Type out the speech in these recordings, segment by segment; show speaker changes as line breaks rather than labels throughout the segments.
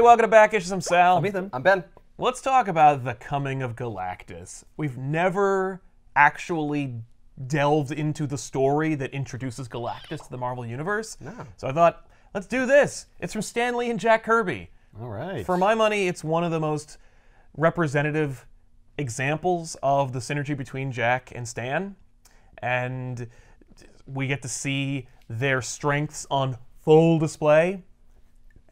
welcome to Back Issues. I'm Sal.
I'm Ethan.
I'm Ben.
Let's talk about the coming of Galactus. We've never actually delved into the story that introduces Galactus to the Marvel Universe.
No.
So I thought, let's do this. It's from Stan Lee and Jack Kirby.
All right.
For my money, it's one of the most representative examples of the synergy between Jack and Stan. And we get to see their strengths on full display.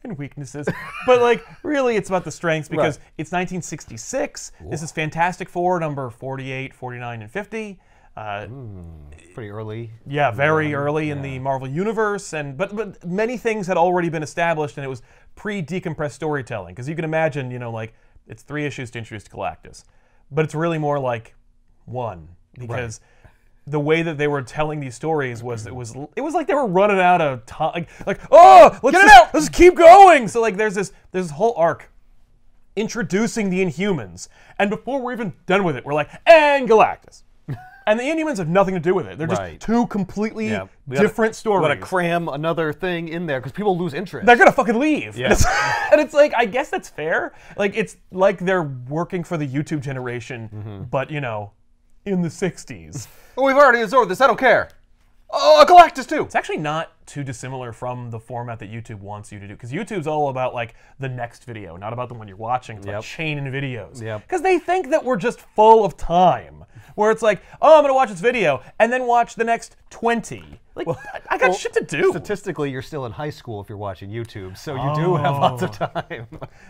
And weaknesses. But like, really, it's about the strengths because it's 1966. Cool. This is Fantastic Four number 48, 49, and 50.
Pretty early.
Yeah, very early in the Marvel Universe. But many things had already been established, and it was pre-decompressed storytelling. Because you can imagine, you know, like, it's 3 issues to introduce Galactus. But it's really more like 1. Because the way that they were telling these stories was it was like they were running out of time. Like oh, let's keep going. So like there's this whole arc introducing the Inhumans, and before we're even done with it, we're like, and Galactus. And the Inhumans have nothing to do with it. They're just two completely different stories.
We gotta cram another thing in there because people lose interest.
They're gonna fucking leave.
Yeah.
And it's like, I guess that's fair. Like it's like they're working for the YouTube generation, but you know, in the 60s.
Oh, we've already absorbed this. I don't care. Oh, Galactus too.
It's actually not too dissimilar from the format that YouTube wants you to do, because YouTube's all about like the next video, not about the one you're watching. It's like chaining videos. Because they think that we're just full of time, where it's like, oh, I'm gonna watch this video and then watch the next 20. Like, I got shit to do.
Statistically, you're still in high school if you're watching YouTube, so you do have lots of time.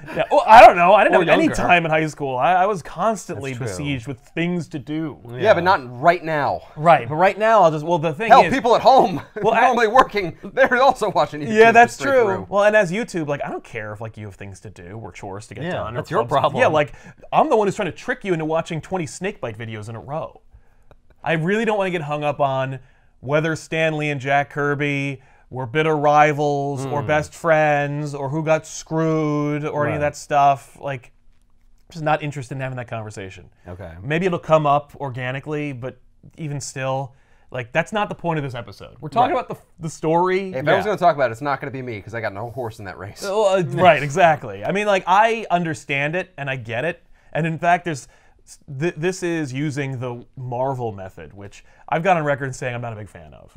Yeah, well, I don't know. I didn't have any time in high school. I was constantly besieged with things to do.
Yeah, but not right now.
Right, but right now, I'll just, well, the thing
Hell,
is...
people at home, normally working, they're also watching YouTube.
Yeah, that's true.
Through.
Well, and as YouTube, like, I don't care if, like, you have things to do or chores to get done.
That's your problem.
Yeah, like, I'm the one who's trying to trick you into watching 20 Snakebite videos in a row. I really don't want to get hung up on whether Stan Lee and Jack Kirby were bitter rivals or best friends or who got screwed or any of that stuff. Like, I'm just not interested in having that conversation.
Okay.
Maybe it'll come up organically, but even still, like, that's not the point of this episode. We're talking about the story.
Hey, if I was going to talk about it, it's not going to be me because I got no horse in that race.
Right, exactly. I mean, like, I understand it and I get it. And in fact, this is using the Marvel method, which I've got on record saying I'm not a big fan of.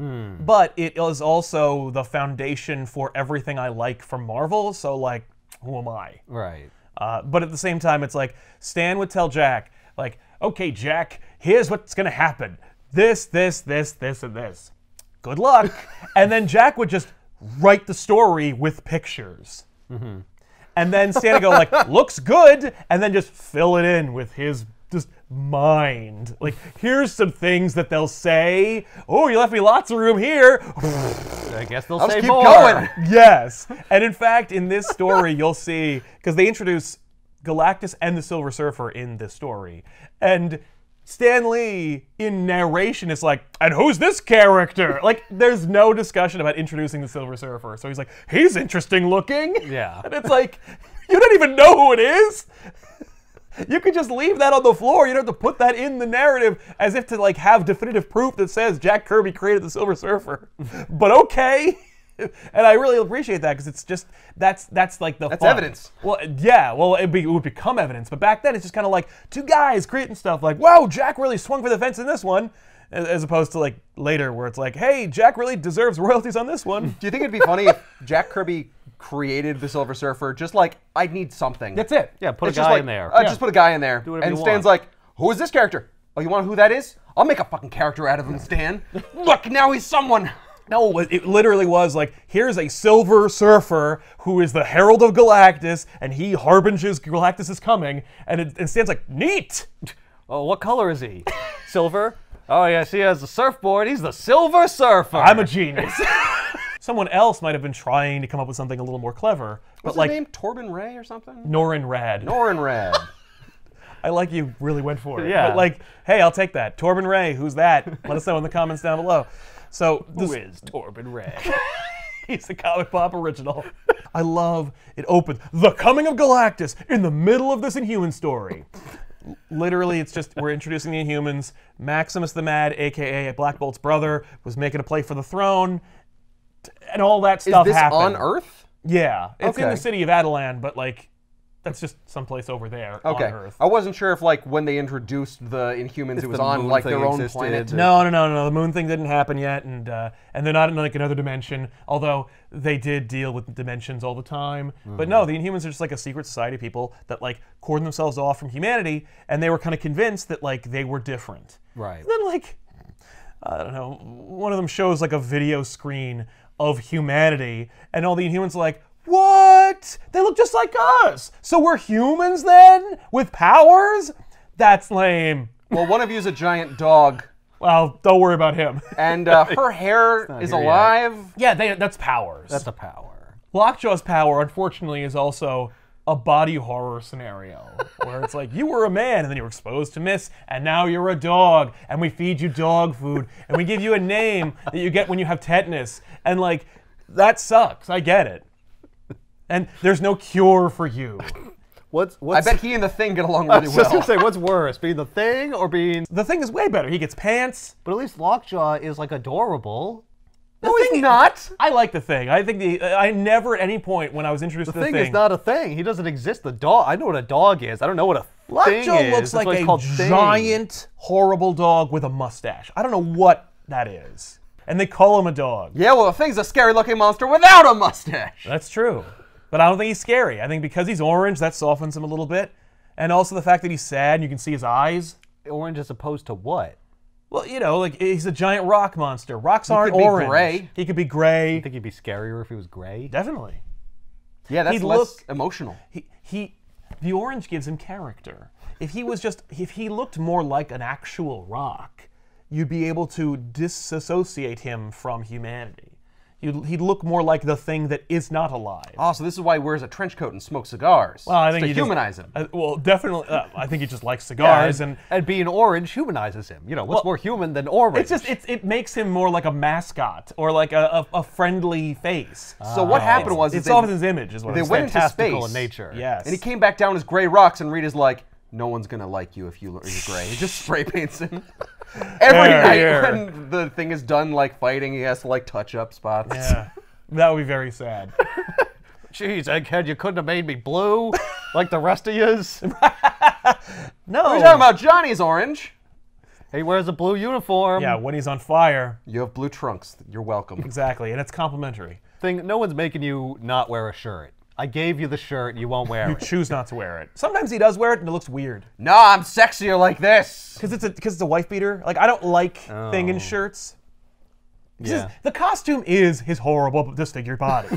But it is also the foundation for everything I like from Marvel, so like, who am I?
Right.
But at the same time, it's like, Stan would tell Jack, like, okay, Jack, here's what's gonna happen. This, and this. Good luck. And then Jack would just write the story with pictures. And then Stan would go like, looks good, and then just fill it in with his just mind. Like, here's some things that they'll say. Oh, you left me lots of room here.
I guess they'll
I'll
say
keep
more.
going.
Yes. And in fact, in this story, you'll see, because they introduce Galactus and the Silver Surfer in this story. And Stan Lee, in narration, is like, and who's this character? Like, there's no discussion about introducing the Silver Surfer. So he's like, he's interesting looking.
Yeah.
And it's like, you don't even know who it is. You could just leave that on the floor. You don't have to put that in the narrative as if to like have definitive proof that says Jack Kirby created the Silver Surfer. But okay. And I really appreciate that because it's just, that's like the fun.
Evidence.
Well, yeah, well, it would become evidence. But back then, it's just kind of like 2 guys creating stuff like, wow, Jack really swung for the fence in this one. As opposed to like later where it's like, hey, Jack really deserves royalties on this one.
Do you think it'd be funny if Jack Kirby created the Silver Surfer just like, I need something?
That's it.
Yeah, put
It's
a
just
guy
like,
in there.
Just put a guy in there.
Do whatever
and
you
Stan's
want.
like, who is this character? Oh, you want to know who that is? I'll make a fucking character out of him, Stan. Look, now he's someone.
No, it literally was like, here's a Silver Surfer who is the herald of Galactus, and he harbinges Galactus is coming, and Stan's like, neat!
Oh, what color is he? Silver? Oh, yes, he has a surfboard. He's the Silver Surfer.
I'm a genius. Someone else might have been trying to come up with something a little more clever.
What's
but like,
his name? Torben Ray or something?
Norin Rad.
Norin Rad.
I like you really went for it.
Yeah.
But like, hey, I'll take that. Torben Ray, who's that? Let us know in the comments down below. So
Who is Torben Ray?
He's the ComicPop original. I love it opens the coming of Galactus in the middle of this Inhuman story. Literally, it's just, we're introducing the Inhumans. Maximus the Mad, aka Black Bolt's brother, was making a play for the throne, and all that stuff
Is this
happened.
on Earth?
Yeah, it's in
Okay.
the city of Adelan, but like that's just someplace over there on
Okay.
Earth.
I wasn't sure if like when they introduced the Inhumans, it was
the
on
moon
like
thing
their own
existed.
planet.
No. The moon thing didn't happen yet, and they're not in like another dimension. Although they did deal with dimensions all the time. But no, the Inhumans are just like a secret society of people that like cordon themselves off from humanity, and they were kind of convinced that like they were different.
Right.
And then like I don't know, one of them shows like a video screen of humanity, and all the Inhumans are like, what? They look just like us. So we're humans then? With powers? That's lame.
Well, one of you is a giant dog,
Well, don't worry about him.
and her hair is
here yet.
alive.
Yeah, that's powers.
That's a power.
Lockjaw's power, unfortunately, is also a body horror scenario where it's like you were a man and then you were exposed to mist and now you're a dog and we feed you dog food and we give you a name that you get when you have tetanus and like that sucks. I get it. And there's no cure for you.
What's
I bet he and the Thing get along
I
really
was just
well.
gonna say, what's worse, being the Thing or being?
The Thing is way better. He gets pants.
But at least Lockjaw is like adorable.
No, he's not.
I like the Thing. I think I never at any point when I was introduced to
The
the
Thing is not a thing. He doesn't exist. The dog. I know what a dog is. I don't know what a thing
Lockjaw
is.
looks
That's
like
why it's
a
called Thing.
giant, horrible dog with a mustache. I don't know what that is. And they call him a dog.
Yeah, well, the Thing's a scary-looking monster without a mustache.
That's true. But I don't think he's scary. I think because he's orange, that softens him a little bit. And also the fact that he's sad and you can see his eyes.
Orange as opposed to what?
Well, you know, like he's a giant rock monster. Rocks aren't
could be
orange.
gray.
He could be gray.
I think he'd be scarier if he was gray.
Definitely.
Yeah, that's
He'd
less
look-
emotional.
The orange gives him character. If he looked more like an actual rock, you'd be able to disassociate him from humanity. He'd look more like the Thing that is not alive.
Oh, so this is why he wears a trench coat and smokes cigars.
Well, I think
to
he just-
humanize him.
Well, definitely. I think he just likes cigars, and
being orange humanizes him. You know, what's more human than orange?
it's just it makes him more like a mascot or like a friendly face.
So what happened was
It
is
softens his image, is what
they
I'm
went
saying.
into
fantastical
space.
in nature.
Yes.
And he came back down as gray rocks, and Rita's like, no one's gonna like you if you're gray. He just spray paints him. Every
There,
night
here.
when the Thing is done like fighting, he has to like touch up spots.
Yeah. That would be very sad.
Jeez, Egghead, you couldn't have made me blue like the rest of yous.
No.
What are you talking about? Johnny's orange.
He wears a blue uniform.
Yeah, when he's on fire.
You have blue trunks. You're welcome.
Exactly, and it's complimentary.
No one's making you not wear a shirt. I gave you the shirt, you won't wear
You
it.
choose not to wear it. Sometimes he does wear it, and it looks weird
No, I'm sexier like this.
because it's a wife beater. Like I don't like Thing in shirts.
Yeah.
The costume is his horrible, disfigured body.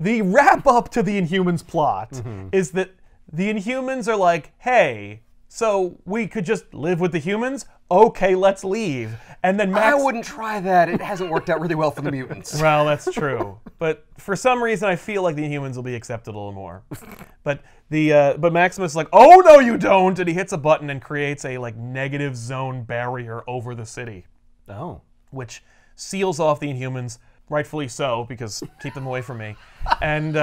The wrap up to the Inhumans plot is that the Inhumans are like, hey, so we could just live with the humans? Okay, let's leave. And then Max.
I wouldn't try that. It hasn't worked out really well for the mutants.
Well, that's true. But for some reason, I feel like the Inhumans will be accepted a little more. But Maximus is like, oh no, you don't, and he hits a button and creates a like negative zone barrier over the city,
Oh.
which seals off the Inhumans, rightfully so, because keep them away from me. And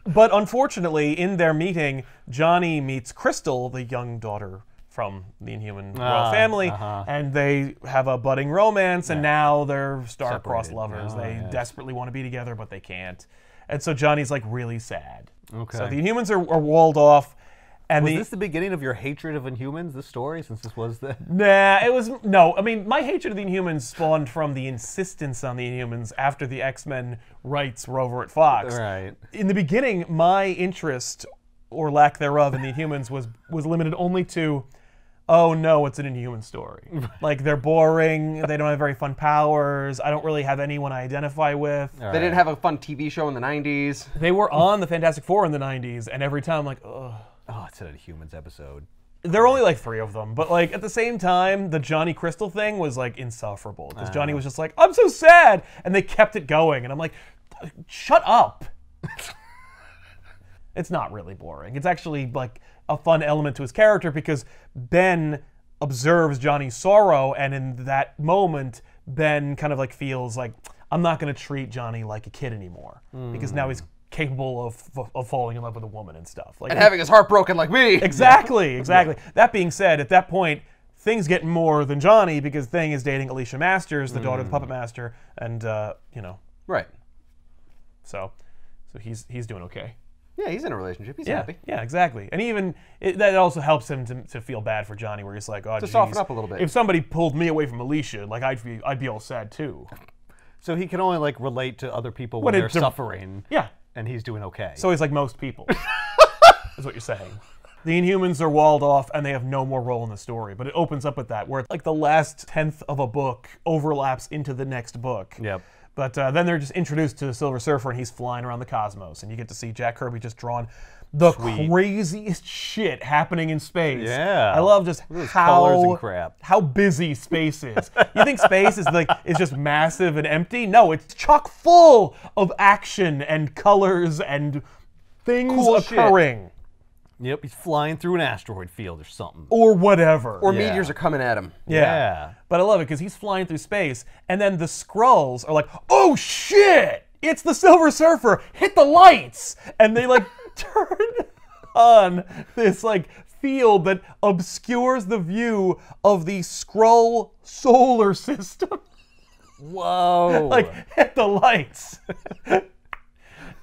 but unfortunately, in their meeting, Johnny meets Crystal, the young daughter from the Inhuman royal family, and they have a budding romance, and now they're star-crossed
Separated.
lovers.
Oh,
They
yes.
desperately want to be together, but they can't. And so Johnny's like really sad.
Okay.
So the Inhumans are walled off, and
Was this the beginning of your hatred of Inhumans, this story, since this was the...
Nah, it was no. I mean, my hatred of the Inhumans spawned from the insistence on the Inhumans after the X-Men rights were over at Fox.
Right.
In the beginning, my interest or lack thereof in the Inhumans was limited only to, oh no, it's an Inhuman story. Like they're boring. They don't have very fun powers. I don't really have anyone I identify with.
They didn't have a fun TV show in the 90s.
They were on the Fantastic Four in the '90s, and every time I'm like, ugh.
Oh, it's a Humans episode.
There are only like 3 of them, but like at the same time, the Johnny Crystal thing was like insufferable because Johnny was just like, I'm so sad, and they kept it going, and I'm like, shut up. It's not really boring. It's actually like a fun element to his character because Ben observes Johnny's sorrow, and in that moment, Ben kind of like feels like, I'm not going to treat Johnny like a kid anymore because now he's capable of falling in love with a woman and stuff. Like,
And having his heart broken like me.
exactly. That being said, at that point, Thing's getting more than Johnny because Thing is dating Alicia Masters, the daughter of the Puppet Master, and
Right.
So he's doing okay.
Yeah, he's in a relationship. He's
Yeah,
happy.
yeah, exactly. And even that also helps him to feel bad for Johnny, where he's like, oh,
To
geez,
soften up a little bit.
If somebody pulled me away from Alicia, like I'd be all sad too.
So he can only like relate to other people
When
when they're
they're-
suffering.
Yeah.
And he's doing okay.
So he's like most people, is what you're saying. The Inhumans are walled off and they have no more role in the story, but it opens up with that, where like the last 10th of a book overlaps into the next book.
Yep.
But then they're just introduced to Silver Surfer and he's flying around the cosmos, and you get to see Jack Kirby just drawing the craziest shit happening in space.
Yeah.
I love just
those colors and
how
crap.
how busy space is. You think space is just massive and empty? No, it's chock full of action and colors and things
Cool shit.
occurring.
Yep, he's flying through an asteroid field or something.
Or whatever.
Or
Yeah.
meteors are coming at him.
Yeah.
But I love it because he's flying through space, and then the Skrulls are like, oh shit! It's the Silver Surfer! Hit the lights! And they like turn on this like field that obscures the view of the Skrull solar system.
Whoa.
Like, hit the lights.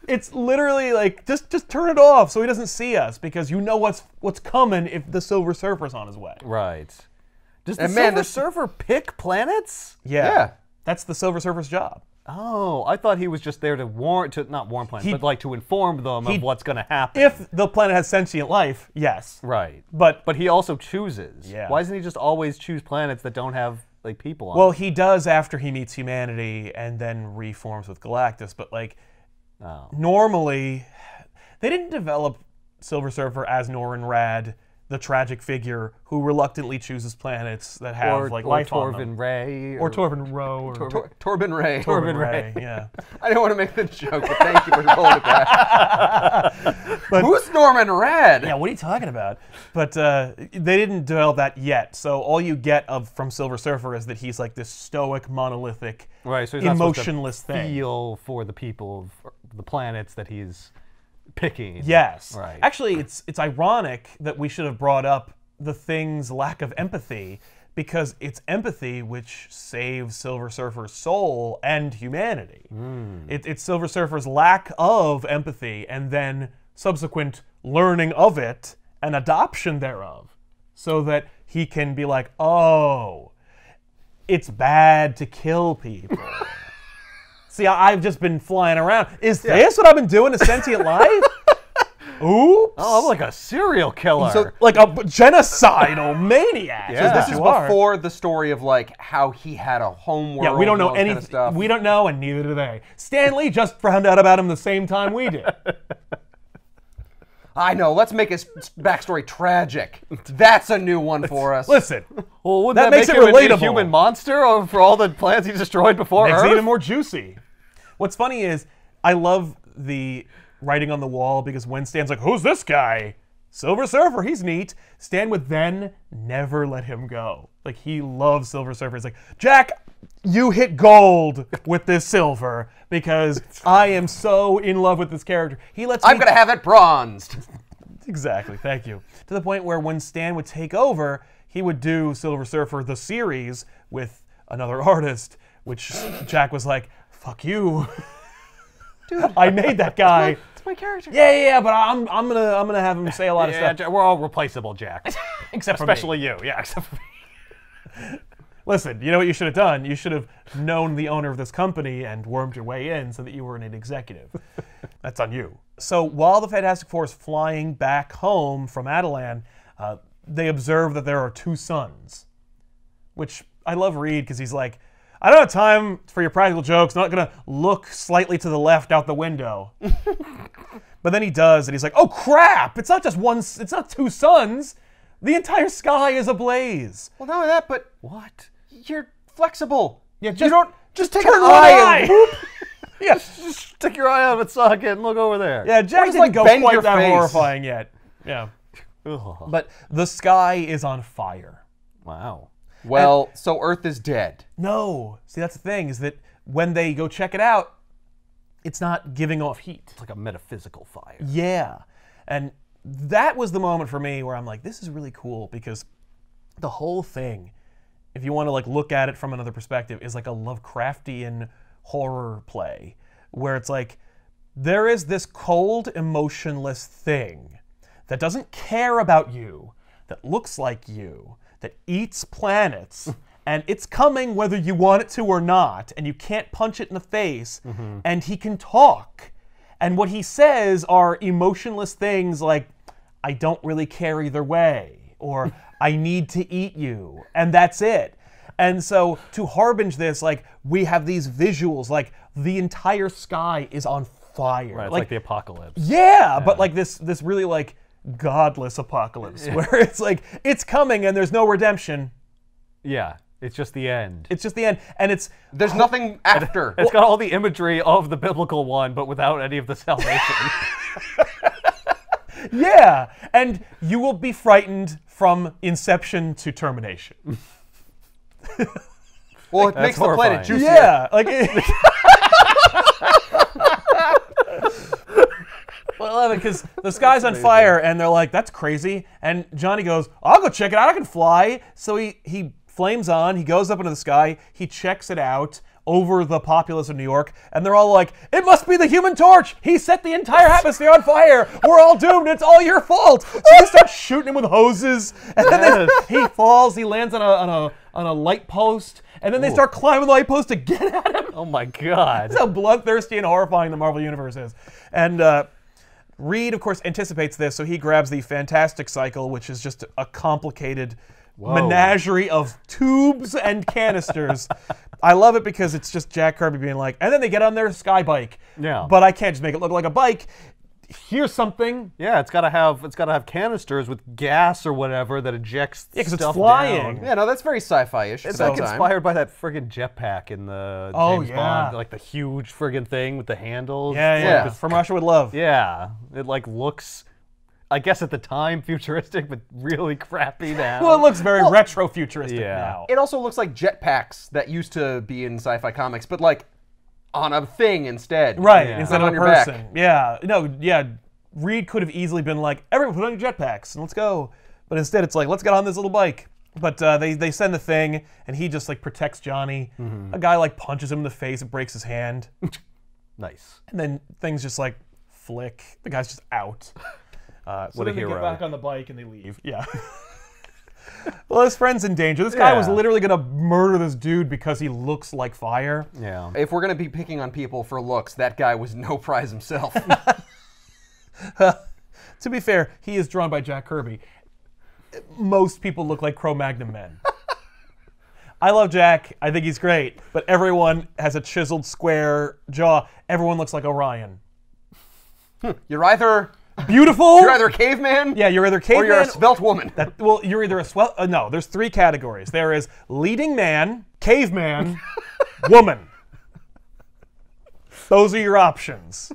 It's literally like, just turn it off so he doesn't see us, because you know what's coming if the Silver Surfer's on his way.
Right. Does the
And man,
Silver
this-
Surfer pick planets?
Yeah.
That's the Silver Surfer's job.
Oh, I thought he was just there to not warn planets, but like to inform them of what's going to happen.
If the planet has sentient life, yes.
Right.
But
he also chooses.
Yeah.
Why doesn't he just always choose planets that don't have like people on
well,
them?
he does after he meets humanity and then reforms with Galactus. But like, normally, they didn't develop Silver Surfer as Norrin Rad, the tragic figure who reluctantly chooses planets that have
Or,
like
or
life on them.
Torvin Ray.
Or Torvin Rowe. Or
Torben Ray.
Torvin Ray. Yeah.
I didn't want to make the joke, but thank you for rolling it back. Who's Norman Rad?
Yeah, what are you talking about? But they didn't develop that yet. So all you get from Silver Surfer is that he's like this stoic, monolithic,
Right, so he's not supposed to
emotionless thing.
feel for the people of the planets that he's picking.
Yes.
Right.
Actually, it's ironic that we should have brought up the Thing's lack of empathy, because it's empathy which saves Silver Surfer's soul and humanity. It's Silver Surfer's lack of empathy and then subsequent learning of it and adoption thereof, so that he can be like, oh, it's bad to kill people. See, I've just been flying around. Is this what I've been doing to sentient life? Oops.
Oh, I'm like a serial killer.
So-
Like a genocidal maniac.
Yeah.
This
This
is
you are.
before the story of like how he had a home world.
Yeah, we don't
and
know
all that kind
anything.
of stuff.
We don't know, and neither do they. Stan Lee just found out about him the same time we did.
I know. Let's make his backstory tragic. That's a new one for us.
Listen,
well, wouldn't
that
that,
makes
make
it
him an
relatable.
inhuman monster for all the planets he destroyed before
makes
Earth?
it even more juicy. What's funny is I love the writing on the wall, because when Stan's like, who's this guy? Silver Surfer, he's neat. Stan would then never let him go. Like, he loves Silver Surfer. He's like, Jack, you hit gold with this silver, because I am so in love with this character. He lets
I'm
me...
gonna have it bronzed.
Exactly, thank you. To the point where when Stan would take over, he would do Silver Surfer the series with another artist, which Jack was like, fuck you. Dude, I made that guy.
It's my character.
Yeah, but I'm gonna have him say a lot of
Yeah,
stuff.
we're all replaceable, Jack.
Except for me.
Especially you. Yeah, except for me.
Listen, you know what you should have done? You should have known the owner of this company and wormed your way in so that you were an executive. That's on you. So while the Fantastic Four is flying back home from Adelan, they observe that there are two suns, which I love Reed because he's like, I don't have time for your practical jokes. Not gonna look slightly to the left out the window. But then he does, and he's like, oh crap! It's not just one. It's not two suns. The entire sky is ablaze.
Well, not only that, but
What?
you're flexible.
Yeah,
you don't just take an
turn one
eye and whoop.
Yeah,
Just stick your eye out of its socket and look over there.
yeah. Jack
just,
didn't
like,
go
bend
quite
your
that
face.
horrifying yet. Yeah,
Ugh.
but the sky is on fire.
Wow.
Well, so Earth is dead.
No, see that's the thing is that when they go check it out, it's not giving off heat.
It's like a metaphysical fire.
Yeah, and that was the moment for me where I'm like, this is really cool because the whole thing, if you want to like look at it from another perspective, is like a Lovecraftian horror play where it's like there is this cold, emotionless thing that doesn't care about you, that looks like you, that eats planets, and it's coming whether you want it to or not, and you can't punch it in the face, and he can talk. And what he says are emotionless things like, I don't really care either way, or I need to eat you, and that's it. And so to harbinge this, like, we have these visuals, like the entire sky is on fire.
Right, it's like the apocalypse.
Yeah, but like this really like godless apocalypse where it's like it's coming and there's no redemption.
Yeah, it's just the end.
It's just the end, and
There's nothing after.
It's got all the imagery of the biblical one, but without any of the salvation.
yeah, and you will be frightened from inception to termination.
Well, it makes the
horrifying.
planet juicier.
Yeah, like. Well, I love it because the sky's on fire, and they're like, "That's crazy." And Johnny goes, "I'll go check it out. I can fly." So he flames on. He goes up into the sky. He checks it out over the populace of New York, and they're all like, "It must be the Human Torch. He set the entire atmosphere on fire. We're all doomed. It's all your fault." So they start shooting him with hoses, and then he falls. He lands on a light post, and then they start climbing the light post to get at him.
Oh my God.
That's how bloodthirsty and horrifying the Marvel Universe is. And Reed, of course, anticipates this, so he grabs the Fantastic Cycle, which is just a complicated menagerie of tubes and canisters. I love it because it's just Jack Kirby being like, and then they get on their sky bike.
Yeah.
But I can't just make it look like a bike. Here's something.
Yeah, it's gotta have canisters with gas or whatever that ejects
Yeah, 'cause it's
stuff
flying.
down.
Yeah, no, that's very sci-fi-ish.
It's
for that
like
time.
inspired by that friggin' jetpack in the
Oh,
James
yeah.
Bond, like the huge friggin' thing with the handles.
Yeah,
Like
yeah.
this-
From Russia with Love.
yeah, it like looks, I guess at the time futuristic, but really crappy now.
Well, it looks very retro-futuristic
Yeah.
now.
It also looks like jetpacks that used to be in sci-fi comics, but like on a thing instead.
Right,
Yeah.
instead
Not
of a
on your back.
person. Yeah, no, yeah. Reed could have easily been like, everyone put on your jetpacks and let's go. But instead it's like, let's get on this little bike. But they send the thing and he just like protects Johnny. A guy like punches him in the face and breaks his hand.
Nice.
And then things just like flick. The guy's just out. So
What a
then they
hero.
get back on the bike and they leave. Yeah. Well, his friend's in danger. This guy was
Yeah.
literally going to murder this dude because he looks like fire.
Yeah.
If we're gonna be picking on people for looks, that guy was no prize himself.
To be fair, he is drawn by Jack Kirby. Most people look like Cro-Magnon men. I love Jack. I think he's great. But everyone has a chiseled square jaw. Everyone looks like Orion.
You're either
Beautiful.
a caveman,
Yeah, you're either caveman.
or you're a svelte woman.
Well, you're either a swell. No, there's three categories. There is leading man, caveman, woman. Those are your options.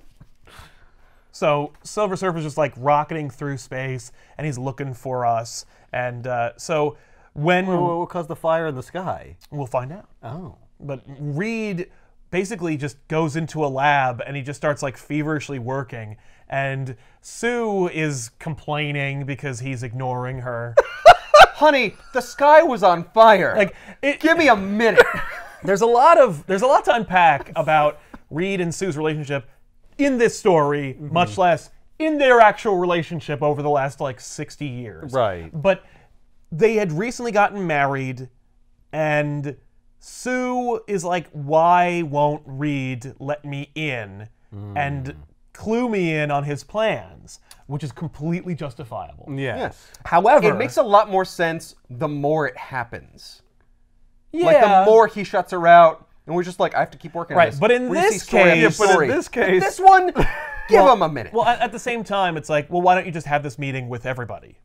So Silver Surfer's just like rocketing through space, and he's looking for us. And so when
What caused the fire in the sky?
we'll find out.
Oh.
But Reed basically just goes into a lab and he just starts like feverishly working. And Sue is complaining because he's ignoring her.
Honey, the sky was on fire.
Like,
Give me a minute.
there's a lot to unpack about Reed and Sue's relationship in this story, much less in their actual relationship over the last like 60 years.
Right.
But they had recently gotten married, and Sue is like, why won't Reed let me in and clue me in on his plans, which is completely justifiable.
Yes.
However,
It makes a lot more sense the more it happens.
yeah,
Like the more he shuts her out, and we're just like, I have to keep working on
Right,
this.
but in
We see
this
story after
case-
But
story.
in this case,
This one, give him a minute.
Well, at the same time, it's like, well, why don't you just have this meeting with everybody?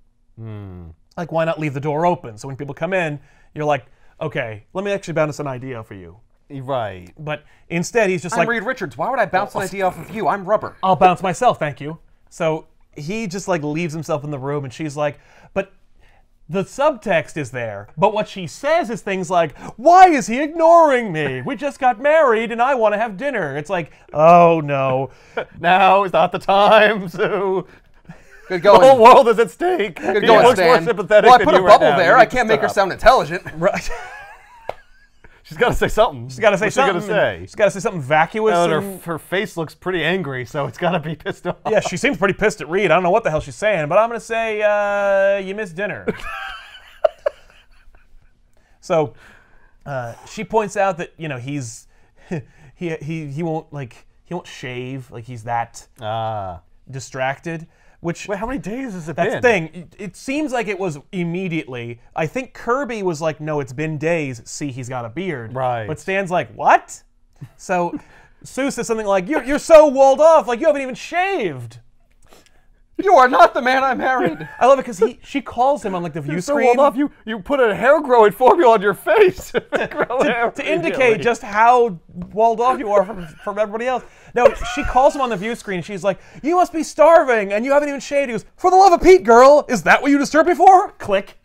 Like, why not leave the door open? So when people come in, you're like, okay, let me actually bounce an idea for you.
right.
But instead, he's just
I'm
like,
Reed Richards. Why would I bounce an idea off of you? I'm rubber.
I'll bounce myself, thank you. So he just like leaves himself in the room, and she's like, but the subtext is there. But what she says is things like, why is he ignoring me? We just got married and I want to have dinner. It's like, oh no.
Now is not the time, Sue.
Good
The whole
going.
world is at stake.
Good
He
going,
looks more
Stan.
sympathetic
Well, I
than
put a
you right
bubble
now.
there.
You
I
need to
can't make her
stop.
sound intelligent.
Right.
She's got to say something.
She's got to say
What's
something.
She gonna say?
She's got to say something vacuous.
And
and-
her face looks pretty angry, so it's got to be pissed off.
yeah, she seems pretty pissed at Reed. I don't know what the hell she's saying, but I'm going to say, you missed dinner. So she points out that, he's he won't shave, like he's that distracted. Which,
Wait, how many days has it
that's
been?
the thing. It seems like it was immediately. I think Kirby was like, no, it's been days. See, he's got a beard.
Right.
But Stan's like, what? So Sue says something like, you're so walled off, like you haven't even shaved.
You are not the man I married.
I love it because she calls him on like the view
So
screen
walled off, you put a hair growing formula on your face to
indicate just how walled off you are from everybody else. No, she calls him on the view screen. She's like, you must be starving and you haven't even shaved. He goes, for the love of Pete, girl, is that what you disturbed me for? Click.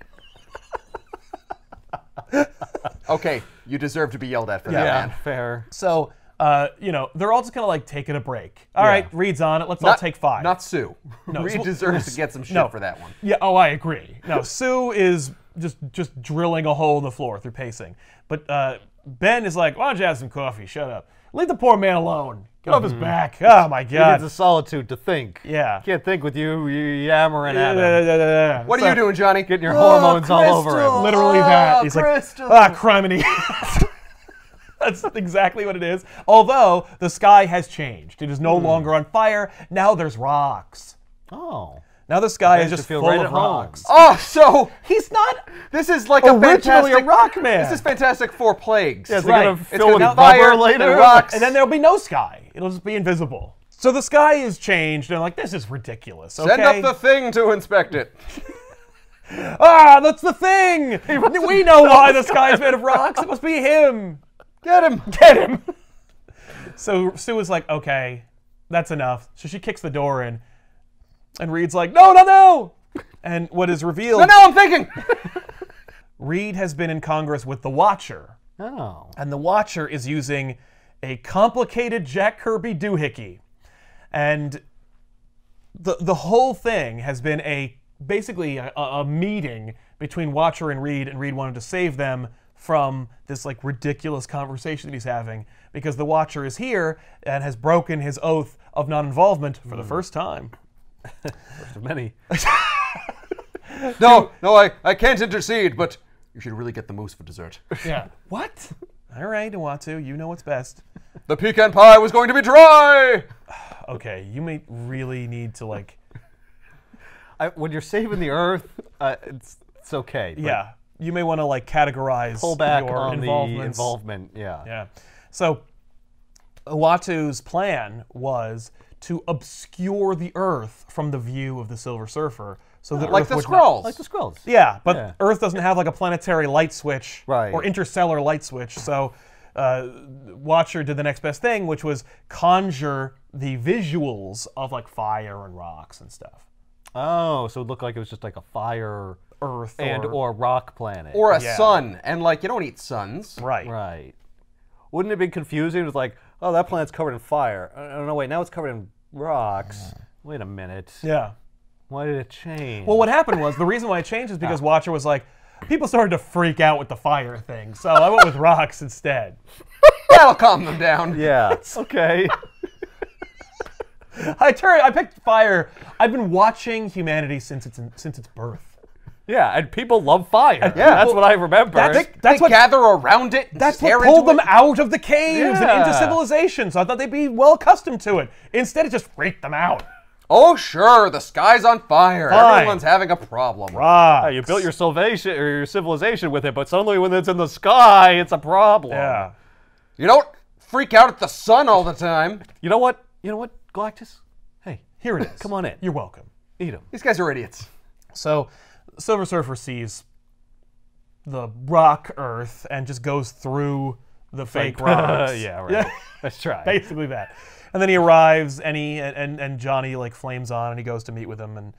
Okay, you deserve to be yelled at for that,
Yeah,
man.
fair.
So, they're all just kind of like taking a break. All right, Reed's on it. Let's all take 5.
Not Sue. Reed
so-
deserves to get some shit
no.
for that one.
Yeah, oh, I agree. No, Sue is just drilling a hole in the floor through pacing. But Ben is like, why don't you have some coffee? Shut up. Leave the poor man alone. Get off his back. Oh, my
He
God.
needs the solitude to think.
Yeah.
Can't think with you yammering at him.
What are you doing, Johnny?
Getting your hormones all over him.
Literally that. He's
Crystal.
like, criminy. That's exactly what it is. Although, the sky has changed. It is no longer on fire. Now there's rocks.
Oh.
Now the sky is
Makes you
just
feel
full
right
of
at home.
rocks.
Oh, so
He's not
this is like a
originally
fantastic
a rock man.
This is Fantastic Four plagues.
Yeah, is it
Right.
going to
It's
fill
gonna
with
be fire,
rubber later?
and rocks.
And then there'll be no sky. It'll just be invisible. So the sky is changed, and I'm like, this is ridiculous. Okay?
Send up the thing to inspect it.
that's the thing! We know why the sky is made of rocks. It must be him.
Get him.
Get him! So Sue is like, okay, that's enough. So she kicks the door in, and Reed's like, no! And what is revealed,
No, I'm thinking.
Reed has been in Congress with the Watcher.
Oh.
And the Watcher is using a complicated Jack Kirby doohickey. And the whole thing has been basically a meeting between Watcher and Reed wanted to save them from this like ridiculous conversation that he's having because the Watcher is here and has broken his oath of non-involvement for the first time.
First of many.
No, I can't intercede, but you should really get the mousse for dessert.
Yeah. What? All right, Iwatu, you know what's best.
The pecan pie was going to be dry.
Okay, you may really need to like...
When you're saving the Earth, it's okay. but
Yeah, you may want to like categorize
Pull back
your
on the
involvements.
involvement. Yeah.
Yeah. So Iwatu's plan was to obscure the Earth from the view of the Silver Surfer, so that
Like
Earth
the
would
Skrulls.
Like the Skrulls.
Yeah, but
Yeah.
Earth doesn't have like a planetary light switch
Right.
or interstellar light switch. So Watcher did the next best thing, which was conjure the visuals of like fire and rocks and stuff.
Oh, so it looked like it was just like a fire
Earth
or rock planet.
Or a
Yeah.
sun. And like, you don't eat suns.
right.
Right. Wouldn't it be confusing? It was like, oh, that planet's covered in fire. Oh, no, wait, now it's covered in rocks. Wait a minute.
Yeah.
Why did it change?
Well, what happened was the reason why it changed is because Watcher was like, people started to freak out with the fire thing, so I went with rocks instead.
That'll calm them down.
Yeah. Okay.
I picked fire. I've been watching humanity since its birth.
Yeah, and people love fire.
Yeah.
That's what I remember.
That's
They
what
gather around it.
That's
stare
what pulled
into
them
it.
out of the caves and into
Yeah.
civilization. So I thought they'd be well accustomed to it. Instead, it just freaked them out.
Oh, sure, the sky's on fire.
Fine.
Everyone's having a problem.
Rocks.
You built your salvation or your civilization with it, but suddenly when it's in the sky, it's a problem.
Yeah.
You don't freak out at the sun all the time.
You know what? Galactus? Hey,
Here it is.
come on in.
You're welcome.
Eat them.
These guys are idiots.
So, Silver Surfer sees the rock Earth and just goes through the fake rocks.
Yeah, right.
Yeah.
Let's try.
Basically that. And then he arrives, and Johnny like flames on, and he goes to meet with him, and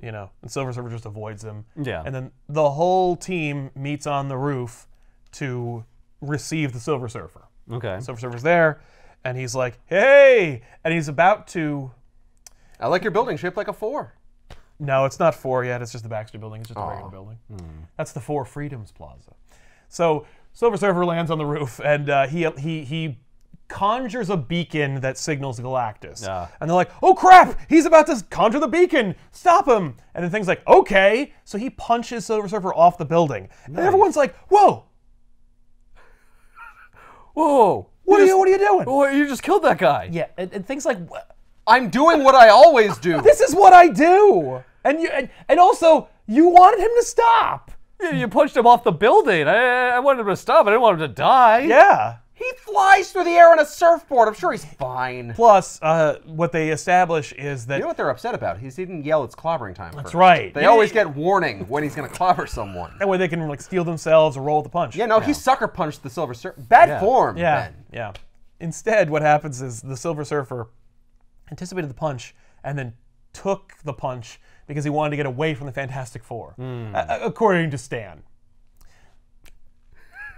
and Silver Surfer just avoids him.
Yeah.
And then the whole team meets on the roof to receive the Silver Surfer.
Okay.
Silver Surfer's there, and he's like, "Hey!" And he's about to.
I like your building shaped like a 4.
No, it's not 4 yet. It's just the Baxter Building. It's just a regular building. That's the 4 Freedoms Plaza. So Silver Surfer lands on the roof, and he conjures a beacon that signals Galactus.
Yeah.
And they're like, oh crap, he's about to conjure the beacon, stop him. And then Thing's like, okay. So he punches Silver Surfer off the building. And everyone's like, whoa,
Whoa!
what are you doing?
Well, you just killed that guy.
Yeah, and Thing's like,
I'm doing what I always do.
this is what I do. And also, you wanted him to stop.
You punched him off the building. I wanted him to stop. I didn't want him to die.
Yeah.
He flies through the air on a surfboard. I'm sure he's fine.
Plus, what they establish is that
You know what they're upset about? He didn't yell it's clobbering time first.
that's right.
They always get warning when he's going to clobber someone.
That way they can like steal themselves or roll with the punch.
Yeah, no, he sucker punched the Silver Surfer. Bad
Yeah.
form,
Yeah,
Ben.
yeah. Instead, what happens is the Silver Surfer anticipated the punch and then took the punch because he wanted to get away from the Fantastic Four, according to Stan.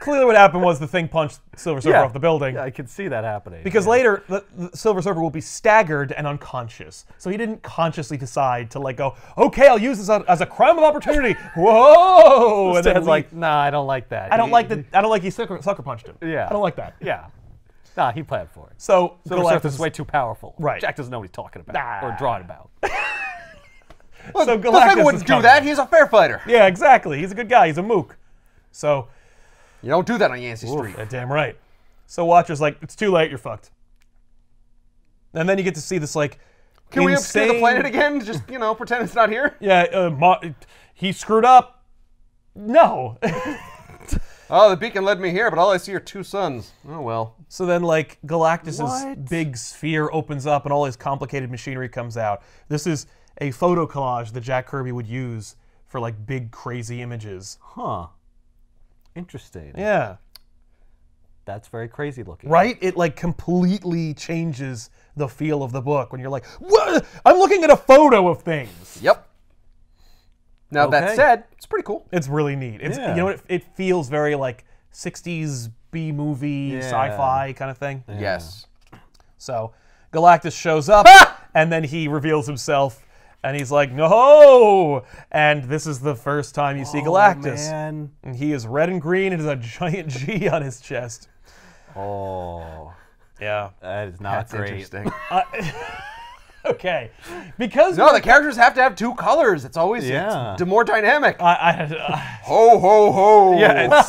Clearly what happened was the Thing punched Silver Surfer off the building.
Yeah, I can see that happening.
Because later, the Silver Surfer will be staggered and unconscious. So he didn't consciously decide to like go, okay, I'll use this as a crime of opportunity. Whoa! And then
Stan's like, nah, I don't like that.
I don't like he sucker punched him.
Yeah.
I don't like that.
Yeah. Nah, he planned for it.
So
Silver Surfer's way too powerful.
Right.
Jack doesn't know what he's talking about
Nah.
or drawing about.
Look,
So
the
Galactus
Thing wouldn't
is
do
coming.
that. He's a fair fighter.
Yeah, exactly. He's a good guy. He's a mook. So,
You don't do that on Yancey Street.
yeah, damn right. So Watcher's like, it's too late. You're fucked. And then you get to see this like
Can we obscure the
insane-
planet again? Just, pretend it's not here?
Yeah, he screwed up. No.
Oh, the beacon led me here, but all I see are two suns. Oh, well.
So then, like, Galactus's
What?
big sphere opens up and all his complicated machinery comes out. This is a photo collage that Jack Kirby would use for, like, big, crazy images.
Huh. Interesting.
Yeah.
That's very crazy looking.
Right? It, like, completely changes the feel of the book when you're like, what? I'm looking at a photo of things.
Yep. Now, that
Okay.
said, it's pretty cool.
It's really neat. It's
Yeah.
You know what? It feels very, like, 60s B-movie,
Yeah.
sci-fi kind of thing.
Yes.
So Galactus shows up, and then he reveals himself, and he's like, no! And this is the first time you see Galactus.
Man.
And he is red and green, and has a giant G on his chest.
Oh,
Yeah.
that is not
That's
great.
interesting.
Okay. Because
No, the characters have to have two colors. It's always
Yeah.
it's more dynamic.
ho
ho, ho.
Yeah,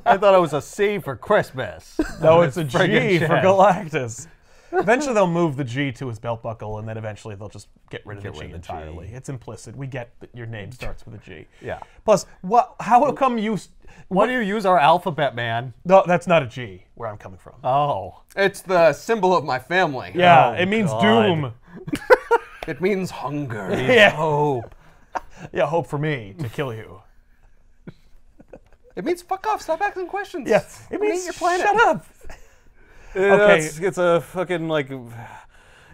I thought it was a C for Christmas.
no, it's a
friggin'
G for
chest.
Galactus. Eventually they'll move the G to his belt buckle, and then eventually they'll just get rid of the
rid
G
of the G.
entirely. It's implicit. We get that your name starts with a G.
Yeah.
Plus, how come you...
Why do you use our alphabet, man?
No, that's not a G, where I'm coming from.
Oh.
It's the symbol of my family.
Yeah,
Oh,
it means
God.
doom.
It means hunger.
Yeah.
Hope.
Yeah, hope for me to kill you.
It means fuck off. Stop asking questions.
Yeah, it
Eat
means
your planet.
shut up.
Okay. It's a fucking like,